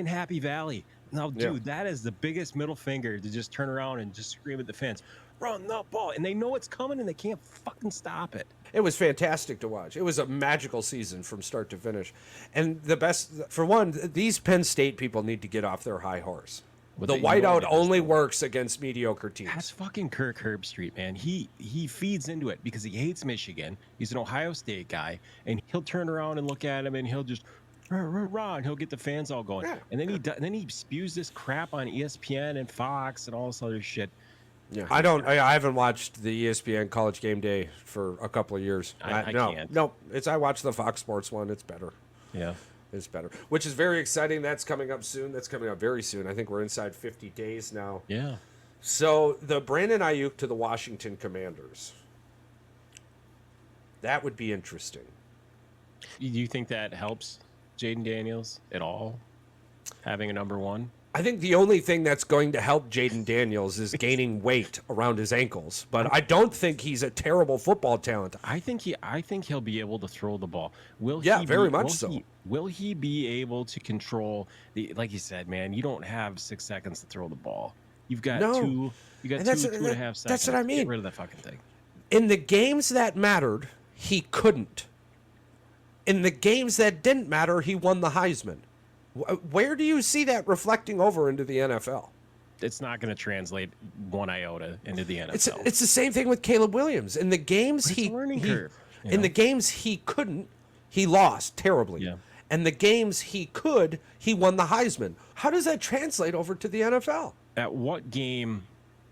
Happy Valley. Now, dude, that is the biggest middle finger to just turn around and just scream at the fans, "Run the ball!" And they know it's coming and they can't fucking stop it. It was fantastic to watch. It was a magical season from start to finish. And the best, for one, these Penn State people need to get off their high horse. The whiteout only works against mediocre teams. That's fucking Kirk Herbstreit, man. He feeds into it because he hates Michigan. He's an Ohio State guy, and he'll turn around and look at him, and he'll just rah, and he'll get the fans all going. Yeah. And then he spews this crap on ESPN and Fox and all this other shit. Yeah, I haven't watched the ESPN College Game Day for a couple of years. I can't. No, I watch the Fox Sports one. It's better. Yeah, it's better. Which is very exciting. That's coming up soon. That's coming up very soon. I think we're inside 50 days now. Yeah. So the Brandon Aiyuk to the Washington Commanders. That would be interesting. Do you think that helps Jaden Daniels at all, having a number one? I think the only thing that's going to help Jaden Daniels is gaining weight around his ankles, but I don't think he's a terrible football talent. I think he'll be able to throw the ball. Will he be able to control like you said, man, you don't have 6 seconds to throw the ball. You've got two and a half seconds. That's what I mean. Get rid of that fucking thing. In the games that mattered, he couldn't. In the games that didn't matter, he won the Heisman. Where do you see that reflecting over into the NFL? It's not going to translate one iota into the NFL. It's the same thing with Caleb Williams. In the games in the games he couldn't, he lost terribly. Yeah. And the games he could, he won the Heisman. How does that translate over to the NFL? At what game?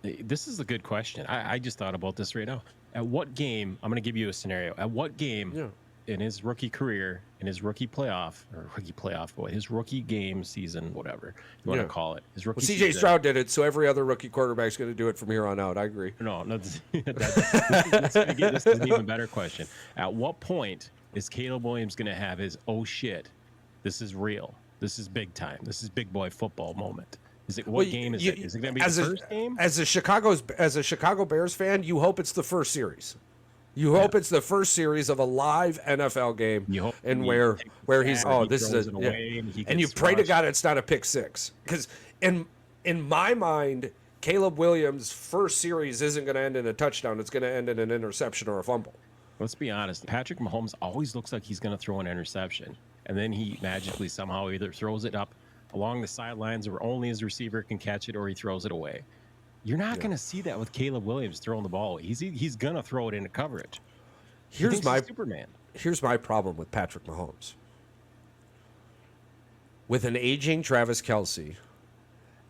This is a good question. I just thought about this right now. At what game? I'm going to give you a scenario. At what game? Yeah. In his rookie career, in his rookie game season, whatever you want to call it. His rookie CJ Stroud did it, so every other rookie quarterback's going to do it from here on out. I agree. No, this is an even better question. At what point is Caleb Williams going to have his, oh shit, this is real, this is big time, this is big boy football moment? Game is it? Is it going to be the first game? As a Chicago Bears fan, you hope it's the first series. You hope it's the first series of a live NFL game, and where he's and you pray to God it's not a pick six, because in my mind Caleb Williams' first series isn't going to end in a touchdown. It's going to end in an interception or a fumble. Let's be honest. Patrick Mahomes always looks like he's going to throw an interception, and then he magically somehow either throws it up along the sidelines where only his receiver can catch it, or he throws it away. You're not going to see that with Caleb Williams throwing the ball. He's going to throw it into coverage. Here's my Superman. Here's my problem with Patrick Mahomes. With an aging Travis Kelce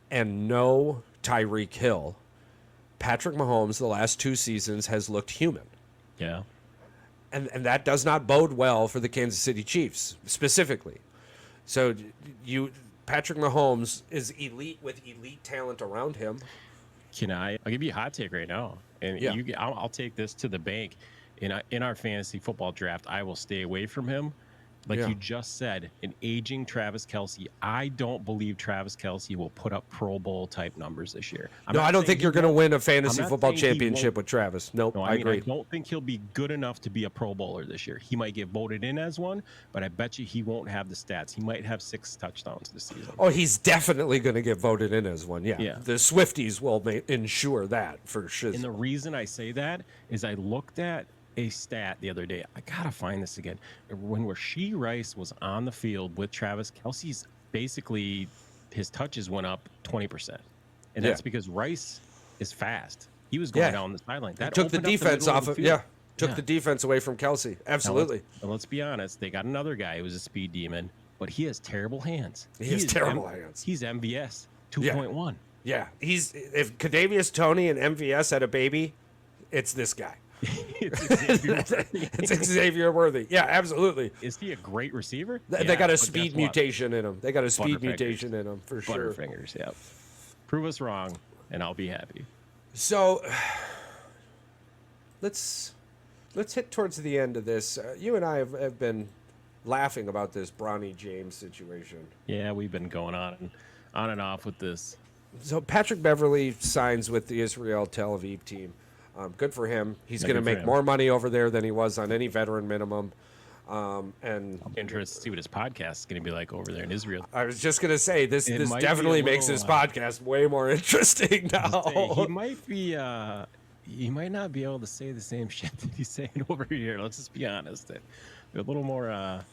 and no Tyreek Hill, Patrick Mahomes the last 2 seasons has looked human. Yeah. And that does not bode well for the Kansas City Chiefs specifically. So Patrick Mahomes is elite with elite talent around him. I'll give you a hot take right now, and I'll take this to the bank. In our fantasy football draft, I will stay away from him. Like you just said, an aging Travis Kelce. I don't believe Travis Kelce will put up Pro Bowl type numbers this year. I don't think you're going to win a fantasy football championship with Travis. Nope, I agree. I don't think he'll be good enough to be a Pro Bowler this year. He might get voted in as one, but I bet you he won't have the stats. He might have 6 touchdowns this season. Oh, he's definitely going to get voted in as one. Yeah. The Swifties will ensure that for sure. And the reason I say that is I looked at a stat the other day. I gotta find this again. When Rashee Rice was on the field with Travis Kelce's, basically his touches went up 20%, and that's because Rice is fast. He was going down the sideline. That took the defense off of took the defense away from Kelce. Absolutely. Now let's be honest. They got another guy who was a speed demon, but he has terrible hands. He has terrible hands. He's MVS 2.1. Yeah, if Kadarius Toney and MVS had a baby, it's this guy. It's Xavier Worthy. Yeah, absolutely. Is he a great receiver? They got a speed mutation in him. They got a speed mutation in him for sure. Butterfingers, yeah. Prove us wrong, and I'll be happy. So let's hit towards the end of this. You and I have been laughing about this Bronny James situation. Yeah, we've been going on and off with this. So Patrick Beverly signs with the Israel Tel Aviv team. Good for him. He's going to make more money over there than he was on any veteran minimum. And I'm interested to see what his podcast is going to be like over there in Israel. I was just going to say this definitely makes his podcast way more interesting now. He might not be able to say the same shit that he's saying over here. Let's just be honest. A little more.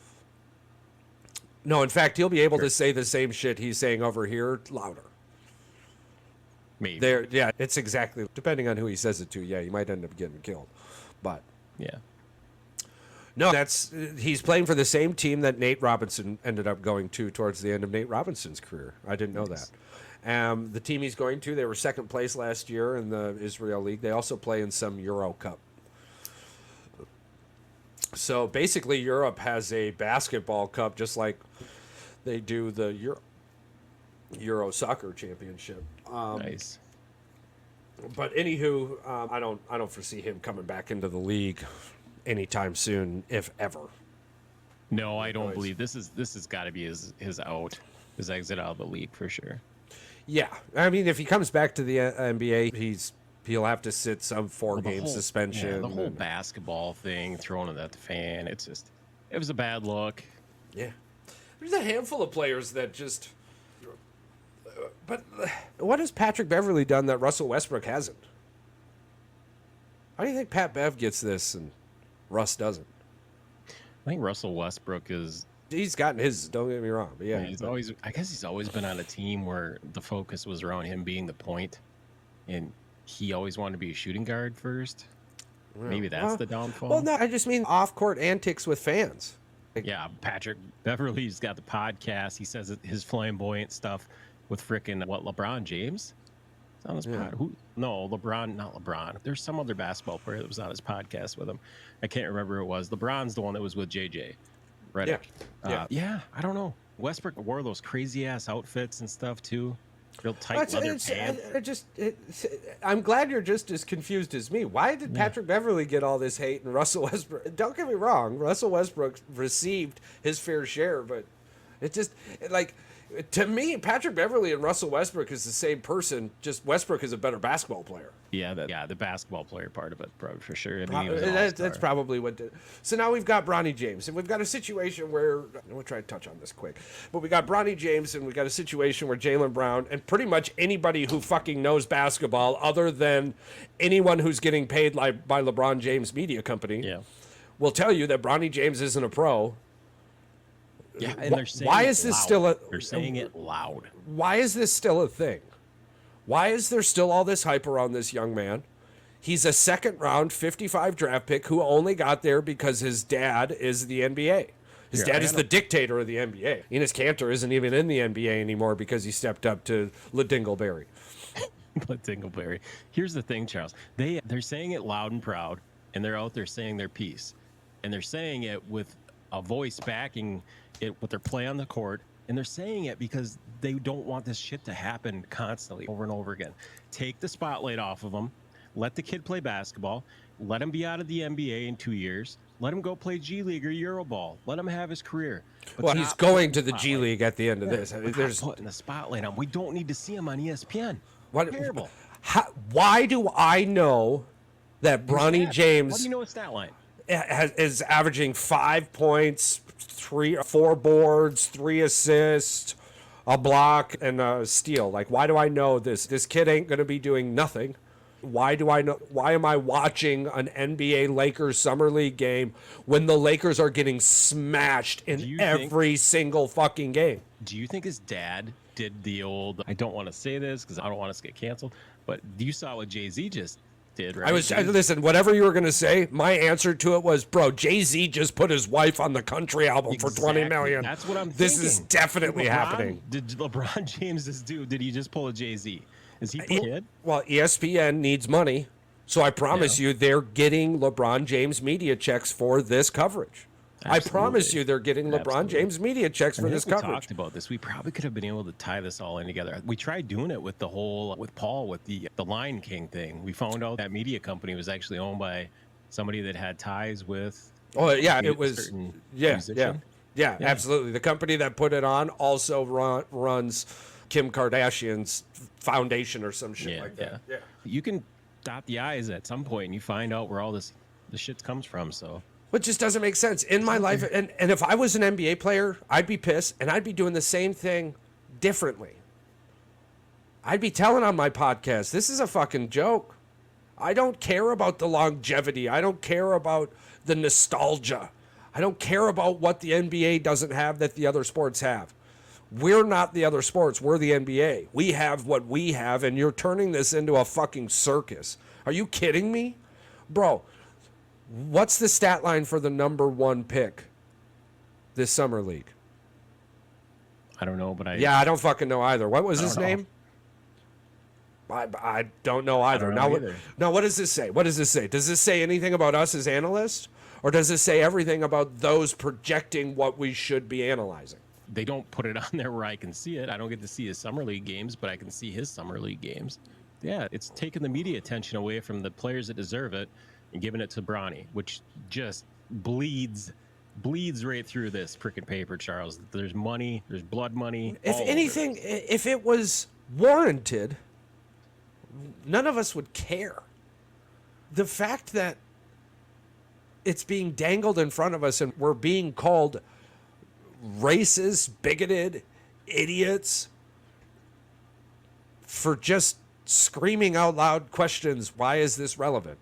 No, in fact, he'll be able to say the same shit he's saying over here louder. Maybe. It's exactly, depending on who he says it to, you might end up getting killed. But no, he's playing for the same team that Nate Robinson ended up going to towards the end of Nate Robinson's career. I didn't know that. The team he's going to, they were second place last year in the Israel League. They also play in some Euro Cup. So basically Europe has a basketball cup just like they do the Euro Soccer Championship. Nice. But anywho, I don't foresee him coming back into the league anytime soon, if ever. No, I don't believe this has got to be his exit out of the league for sure. Yeah, I mean, if he comes back to the NBA, he'll have to sit some 4-game suspension. Yeah, the whole basketball thing, throwing it at the fan, it was a bad look. Yeah, there's a handful of players that just. But what has Patrick Beverly done that Russell Westbrook hasn't? How do you think Pat Bev gets this and Russ doesn't? I think Russell Westbrook he's gotten his, don't get me wrong. But I guess he's always been on a team where the focus was around him being the point, and he always wanted to be a shooting guard first. Yeah. Maybe that's the downfall. Well, no, I just mean off-court antics with fans. Yeah, Patrick Beverly's got the podcast. He says his flamboyant stuff with frickin' LeBron James? It's on his pod. No, LeBron, not LeBron. There's some other basketball player that was on his podcast with him. I can't remember who it was. LeBron's the one that was with JJ Redick. Yeah, I don't know. Westbrook wore those crazy ass outfits and stuff too. Real tight leather pants. I'm glad you're just as confused as me. Why did Patrick Beverly get all this hate and Russell Westbrook? Don't get me wrong. Russell Westbrook received his fair share, but it just like To me, Patrick Beverly and Russell Westbrook is the same person. Just Westbrook is a better basketball player. Yeah, the basketball player part of it, probably for sure. I mean, he was an That's probably what did. So now we've got Bronny James, and we've got a situation where we'll try to touch on this quick, but we got Bronny James, and we got a situation where Jaylen Brown, and pretty much anybody who fucking knows basketball, other than anyone who's getting paid by LeBron James media company, will tell you that Bronny James isn't a pro. Yeah, and they're saying why is this loud. still a? They're saying it loud. Why is this still a thing? Why is there still all this hype around this young man? He's a second-round 55 draft pick who only got there because his dad is the NBA. His dad is the dictator of the NBA. Enes Kanter isn't even in the NBA anymore because he stepped up to LaDingleberry. LaDingleberry. Here's the thing, Charles. They're saying it loud and proud, and they're out there saying their piece. And they're saying it with a voice backing it with their play on the court. And they're saying it because they don't want this shit to happen constantly over and over again. Take the spotlight off of them. Let the kid play basketball. Let him be out of the NBA in 2 years. Let him go play G League or Euroball. Let him have his career. But well, he's going to the G League at the end of this. I mean, there's putting the spotlight on. We don't need to see him on ESPN. Terrible. Why do I know that Bronny James? How do you know his stat line? Is averaging 5 points, 3 or 4 boards, 3 assists, a block, and a steal. Like, why do I know this? This kid ain't going to be doing nothing. Why do I know? Why am I watching an NBA Lakers Summer League game when the Lakers are getting smashed in every single fucking game? Do you think his dad did the old, I don't want to say this because I don't want us to get canceled, but you saw what Jay-Z just did, right? Listen, whatever you were going to say, my answer to it was, bro, Jay-Z just put his wife on the country album for $20 million. That's what I'm This thinking. is definitely happening. Did LeBron James did he just pull a Jay-Z? Is he a kid? Well, ESPN needs money, so I promise you they're getting LeBron James media checks for this coverage. Absolutely. I promise you they're getting LeBron James media checks for this coverage. We talked about this. We probably could have been able to tie this all in together. We tried doing it with Paul with the Lion King thing. We found out that media company was actually owned by somebody that had ties with. Oh yeah, it was. Yeah, absolutely. The company that put it on also runs Kim Kardashian's foundation or some shit like that. Yeah. You can dot the I's at some point and you find out where all the shit comes from. So. But just doesn't make sense in my life. And if I was an NBA player, I'd be pissed and I'd be doing the same thing differently. I'd be telling on my podcast, this is a fucking joke. I don't care about the longevity. I don't care about the nostalgia. I don't care about what the NBA doesn't have that the other sports have. We're not the other sports. We're the NBA. We have what we have, and you're turning this into a fucking circus. Are you kidding me? Bro, what's the stat line for the number 1 pick this summer league? I don't know, but I don't fucking know either. What was his name? I don't know either. Now, what does this say? What does this say? Does this say anything about us as analysts? Or does this say everything about those projecting what we should be analyzing? They don't put it on there where I can see it. I don't get to see his summer league games, but I can see his summer league games. Yeah, it's taking the media attention away from the players that deserve it and giving it to Bronny, which just bleeds right through this frickin' paper, Charles. There's money, there's blood money. If anything, if it was warranted, none of us would care. The fact that it's being dangled in front of us and we're being called racist, bigoted, idiots for just screaming out loud questions. Why is this relevant?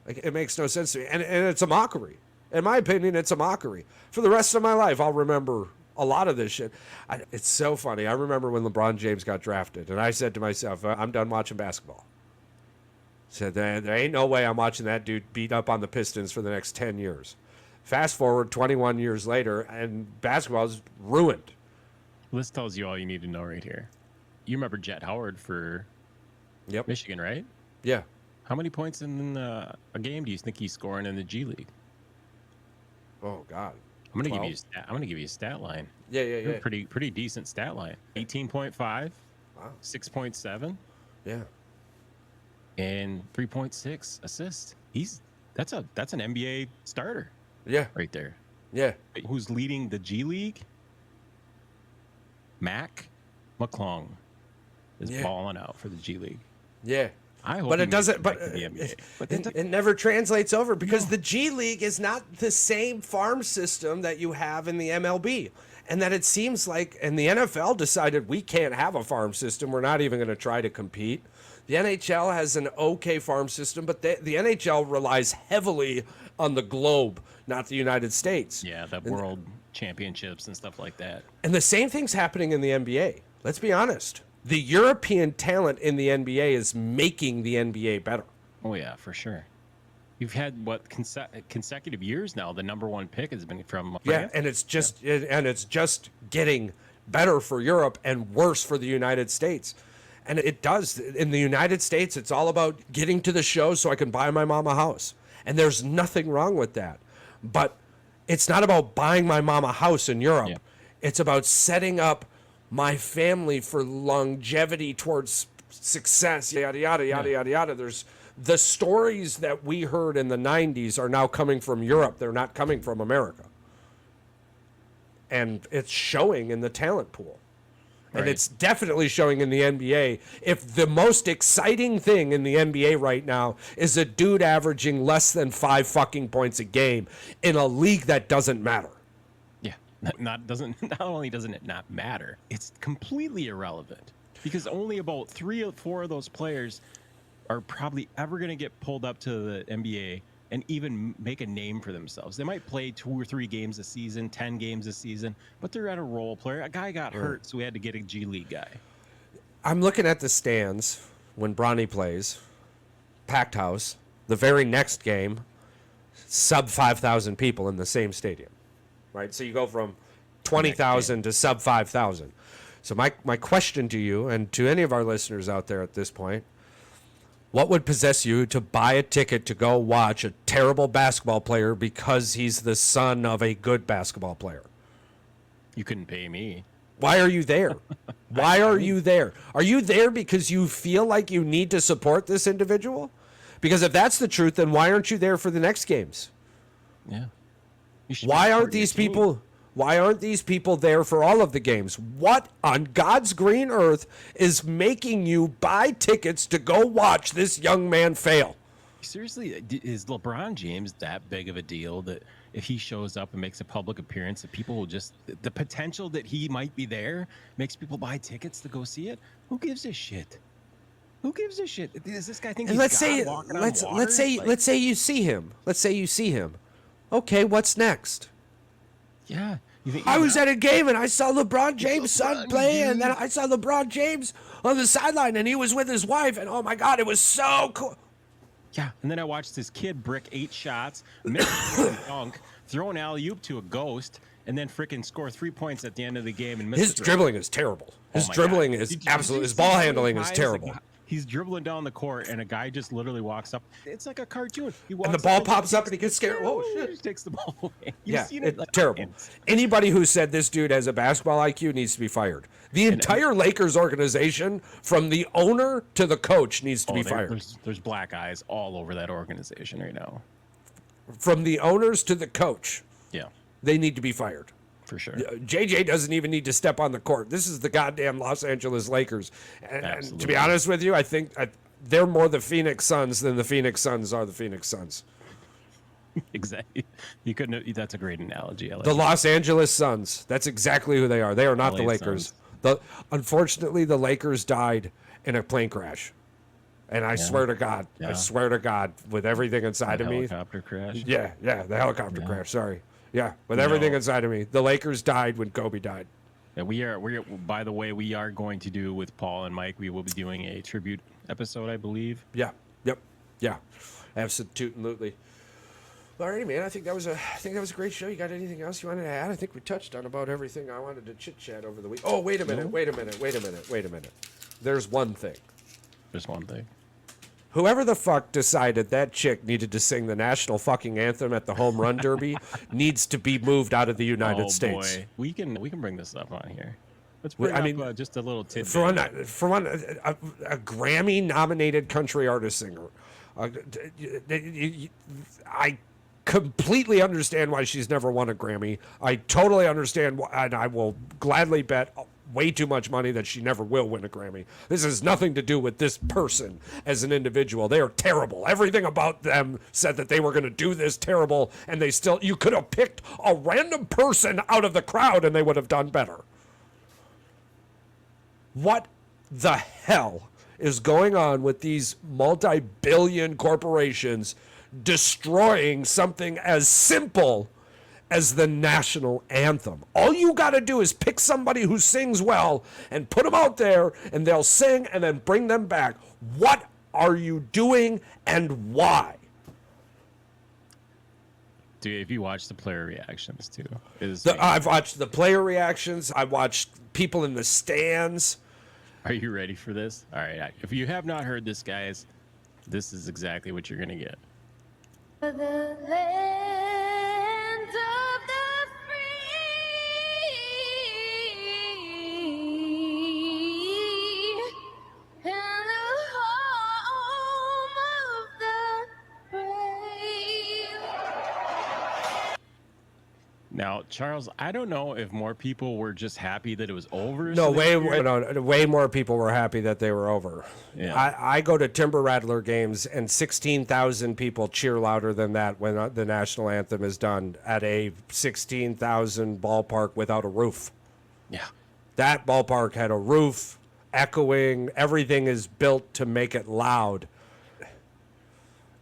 Like, it makes no sense to me. And it's a mockery. In my opinion, it's a mockery. For the rest of my life, I'll remember a lot of this shit. It's so funny. I remember when LeBron James got drafted, and I said to myself, I'm done watching basketball. Said, there ain't no way I'm watching that dude beat up on the Pistons for the next 10 years. Fast forward 21 years later, and basketball is ruined. This tells you all you need to know right here. You remember Jet Howard for Michigan, right? Yeah. How many points in a game do you think he's scoring in the G League? Oh God. I'm gonna give you a stat line. Yeah. Pretty decent stat line. 18.5. Wow. 6.7. Yeah. And 3.6 assists. That's an NBA starter. Yeah. Right there. Yeah. Who's leading the G League? Mac McClung is balling out for the G League. Yeah. I hope but it doesn't. But it never translates over because the G League is not the same farm system that you have in the MLB, and that it seems like, and the NFL decided we can't have a farm system. We're not even going to try to compete. The NHL has an okay farm system, but the NHL relies heavily on the globe, not the United States. Yeah, the world championships and stuff like that. And the same thing's happening in the NBA. Let's be honest. The European talent in the NBA is making the NBA better. Oh, yeah, for sure. You've had, consecutive years now, the number one pick has been from... Yeah, and it's just getting better for Europe and worse for the United States. And it does. In the United States, it's all about getting to the show so I can buy my mom a house. And there's nothing wrong with that. But it's not about buying my mom a house in Europe. Yeah. It's about setting up my family for longevity towards success, yada, yada, yada, yada, yada. There's the stories that we heard in the 90s are now coming from Europe. They're not coming from America. And it's showing in the talent pool. And Right. it's definitely showing in the NBA. If the most exciting thing in the NBA right now is a dude averaging less than 5 fucking points a game in a league that doesn't matter. Not only doesn't it not matter, it's completely irrelevant because only about 3 or 4 of those players are probably ever going to get pulled up to the NBA and even make a name for themselves. They might play 2 or 3 games a season, 10 games a season, but they're at a role player. A guy got hurt, so we had to get a G League guy. I'm looking at the stands when Bronny plays, packed house. The very next game, sub 5,000 people in the same stadium. Right, so you go from 20,000 to sub 5,000. So my question to you and to any of our listeners out there at this point, what would possess you to buy a ticket to go watch a terrible basketball player because he's the son of a good basketball player? You couldn't pay me. Why are you there? Why are you there? Are you there because you feel like you need to support this individual? Because if that's the truth, then why aren't you there for the next games? Yeah. Why aren't these people there for all of the games? What on God's green earth is making you buy tickets to go watch this young man fail? Seriously, is LeBron James that big of a deal that if he shows up and makes a public appearance that people will just, the potential that he might be there makes people buy tickets to go see it? Who gives a shit? Who gives a shit? Does this guy think he's let's say you see him. Let's say you see him. Okay, what's next? Yeah. I was at a game and I saw LeBron James' son play, and then I saw LeBron James on the sideline, and he was with his wife, and oh my God, it was so cool. Yeah, and then I watched this kid brick 8 shots, miss a dunk, throw an alley-oop to a ghost, and then freaking score 3 points at the end of the game and miss His dribbling is terrible. His dribbling is absolutely. His ball handling is terrible. He's dribbling down the court, and a guy just literally walks up. It's like a cartoon. And the ball pops up, and he gets scared. Whoa, shit. He takes the ball away. It's terrible. Anybody who said this dude has a basketball IQ needs to be fired. The entire Lakers organization, from the owner to the coach, needs to be fired. There's black eyes all over that organization right now. From the owners to the coach, yeah, they need to be fired. For sure. JJ doesn't even need to step on the court. This is the goddamn Los Angeles Lakers. And to be honest with you, I think they're more the Phoenix Suns than the Phoenix Suns are the Phoenix Suns. Exactly. You couldn't. That's a great analogy. I like the Los Angeles Suns. That's exactly who they are. They are not the Lakers. Unfortunately, the Lakers died in a plane crash. And I swear to God, with everything inside of me. Helicopter crash? Yeah, the helicopter crash. Sorry. Yeah, with everything inside of me. The Lakers died when Kobe died. Yeah, we are. By the way, we are going to do with Paul and Mike. We will be doing a tribute episode, I believe. Yeah. Yep. Yeah. Absolutely. Alrighty, man. I think that was a great show. You got anything else you wanted to add? I think we touched on about everything I wanted to chit chat over the week. Oh, wait a minute. There's one thing. There's one thing. Whoever the fuck decided that chick needed to sing the national fucking anthem at the home run derby needs to be moved out of the United States. Boy. We can bring this up on here. Let's bring up just a little tidbit. For one, a Grammy-nominated country artist singer. I completely understand why she's never won a Grammy. I totally understand why, and I will gladly bet way too much money that she never will win a Grammy. This has nothing to do with this person as an individual. They are terrible. Everything about them said that they were going to do this terrible, and they still, you could have picked a random person out of the crowd and they would have done better. What the hell is going on with these multi-billion corporations destroying something as simple as the national anthem? All you got to do is pick somebody who sings well and put them out there, and they'll sing and then bring them back. What are you doing and why? Dude, if you watch the player reactions too, I've watched the player reactions. I watched people in the stands. Are you ready for this? All right. If you have not heard this, guys, this is exactly what you're going to get. The land of the free and the home of the brave. Now, Charles, I don't know if more people were just happy that it was over. No, way more people were happy that they were over. Yeah. I go to Timber Rattler games, and 16,000 people cheer louder than that when the national anthem is done at a 16,000 ballpark without a roof. Yeah. That ballpark had a roof, echoing. Everything is built to make it loud.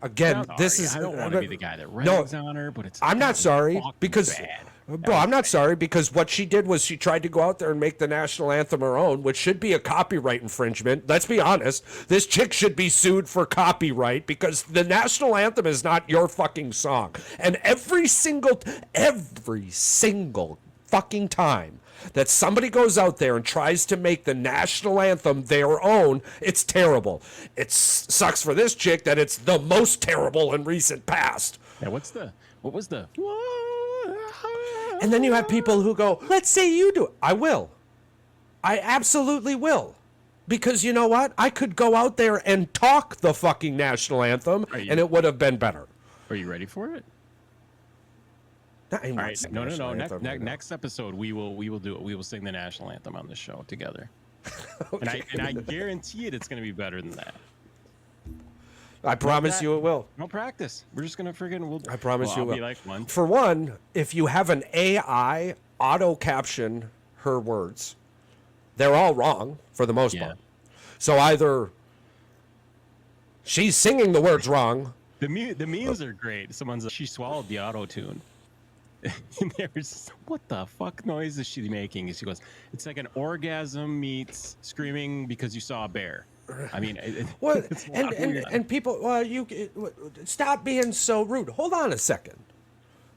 Again, this is. I don't want to be the guy that rags on her, but I'm not sorry because. bad. Bro, I'm not sorry because what she did was she tried to go out there and make the national anthem her own, which should be a copyright infringement. Let's be honest. This chick should be sued for copyright because the national anthem is not your fucking song. And every single fucking time that somebody goes out there and tries to make the national anthem their own, it's terrible. It sucks for this chick that it's the most terrible in recent past. Yeah, what was the? And then you have people who go, let's say you do it. I will. I absolutely will. Because you know what? I could go out there and talk the fucking national anthem, and it would have been better. Are you ready for it? All right. No. Next episode, we will do it. We will sing the national anthem on the show together. Okay. And I guarantee it's going to be better than that. I promise you it will. No practice. We're just going to friggin' I promise you it will. Be like one. For one, if you have an AI auto-caption her words, they're all wrong for the most part. So either she's singing the words wrong. The memes are great. Someone's she swallowed the auto-tune. And there's, what the fuck noise is she making? And she goes, it's like an orgasm meets screaming because you saw a bear. I mean, what? And people, stop being so rude. Hold on a second.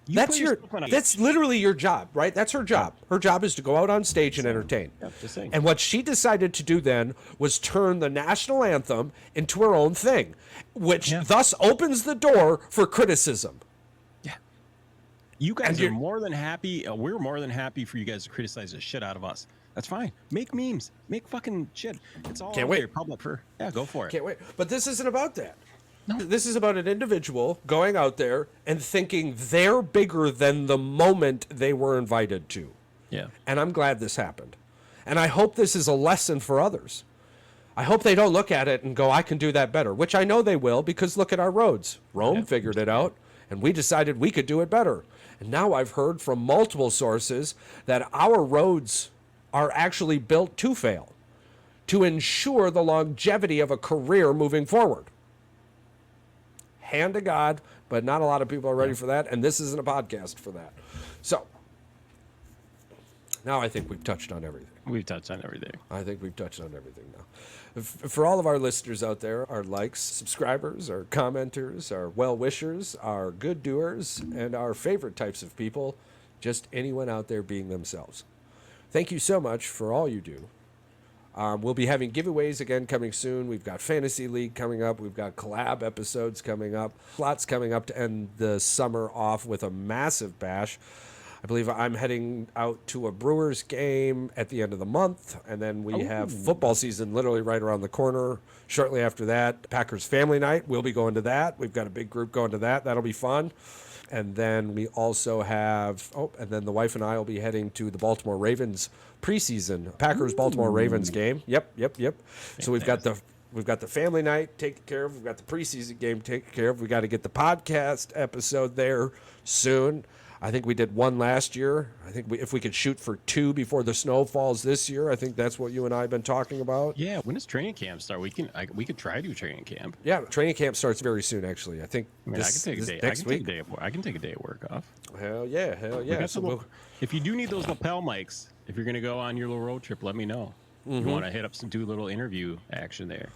That's literally your job, right? That's her job. Her job is to go out on stage and entertain. Just saying. And what she decided to do then was turn the national anthem into her own thing, which thus opens the door for criticism. Yeah. You guys are more than happy. We're more than happy for you guys to criticize the shit out of us. That's fine. Make memes. Make fucking shit. It's all Can't wait. Public for. Yeah, go for it. Can't wait. But this isn't about that. No. This is about an individual going out there and thinking they're bigger than the moment they were invited to. Yeah. And I'm glad this happened. And I hope this is a lesson for others. I hope they don't look at it and go, I can do that better, which I know they will because look at our roads. Rome figured it out, and we decided we could do it better. And now I've heard from multiple sources that our roads are actually built to fail, to ensure the longevity of a career moving forward. Hand to God, but not a lot of people are ready for that, and this isn't a podcast for that. So, now I think we've touched on everything. We've touched on everything. I think we've touched on everything now. For all of our listeners out there, our likes, subscribers, our commenters, our well-wishers, our good doers, and our favorite types of people, just anyone out there being themselves. Thank you so much for all you do. We'll be having giveaways again coming soon. We've got Fantasy League coming up. We've got collab episodes coming up. Lots coming up to end the summer off with a massive bash. I believe I'm heading out to a Brewers game at the end of the month. And then we have football season literally right around the corner. Shortly after that, Packers Family Night. We'll be going to that. We've got a big group going to that. That'll be fun. And then we also have, and then the wife and I will be heading to the Baltimore Ravens preseason, Packers-Baltimore Ravens game. Yep. So we've got the family night taken care of. We've got the preseason game taken care of. We got to get the podcast episode there soon. I think we did one last year. I think if we could shoot for 2 before the snow falls this year, I think that's what you and I have been talking about. Yeah, when does training camp start? We could try to do training camp. Yeah, training camp starts very soon, actually. I think I can take a day. next week. I can take a day of work off. Hell yeah. If you do need those lapel mics, if you're going to go on your little road trip, let me know. You want to hit up do a little interview action there.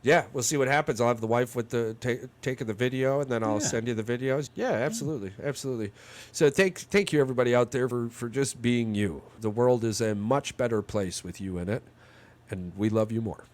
Yeah, we'll see what happens. I'll have the wife with the taking the video, and then I'll send you the videos. Yeah, absolutely. So thank you everybody out there for just being you. The world is a much better place with you in it, and we love you more.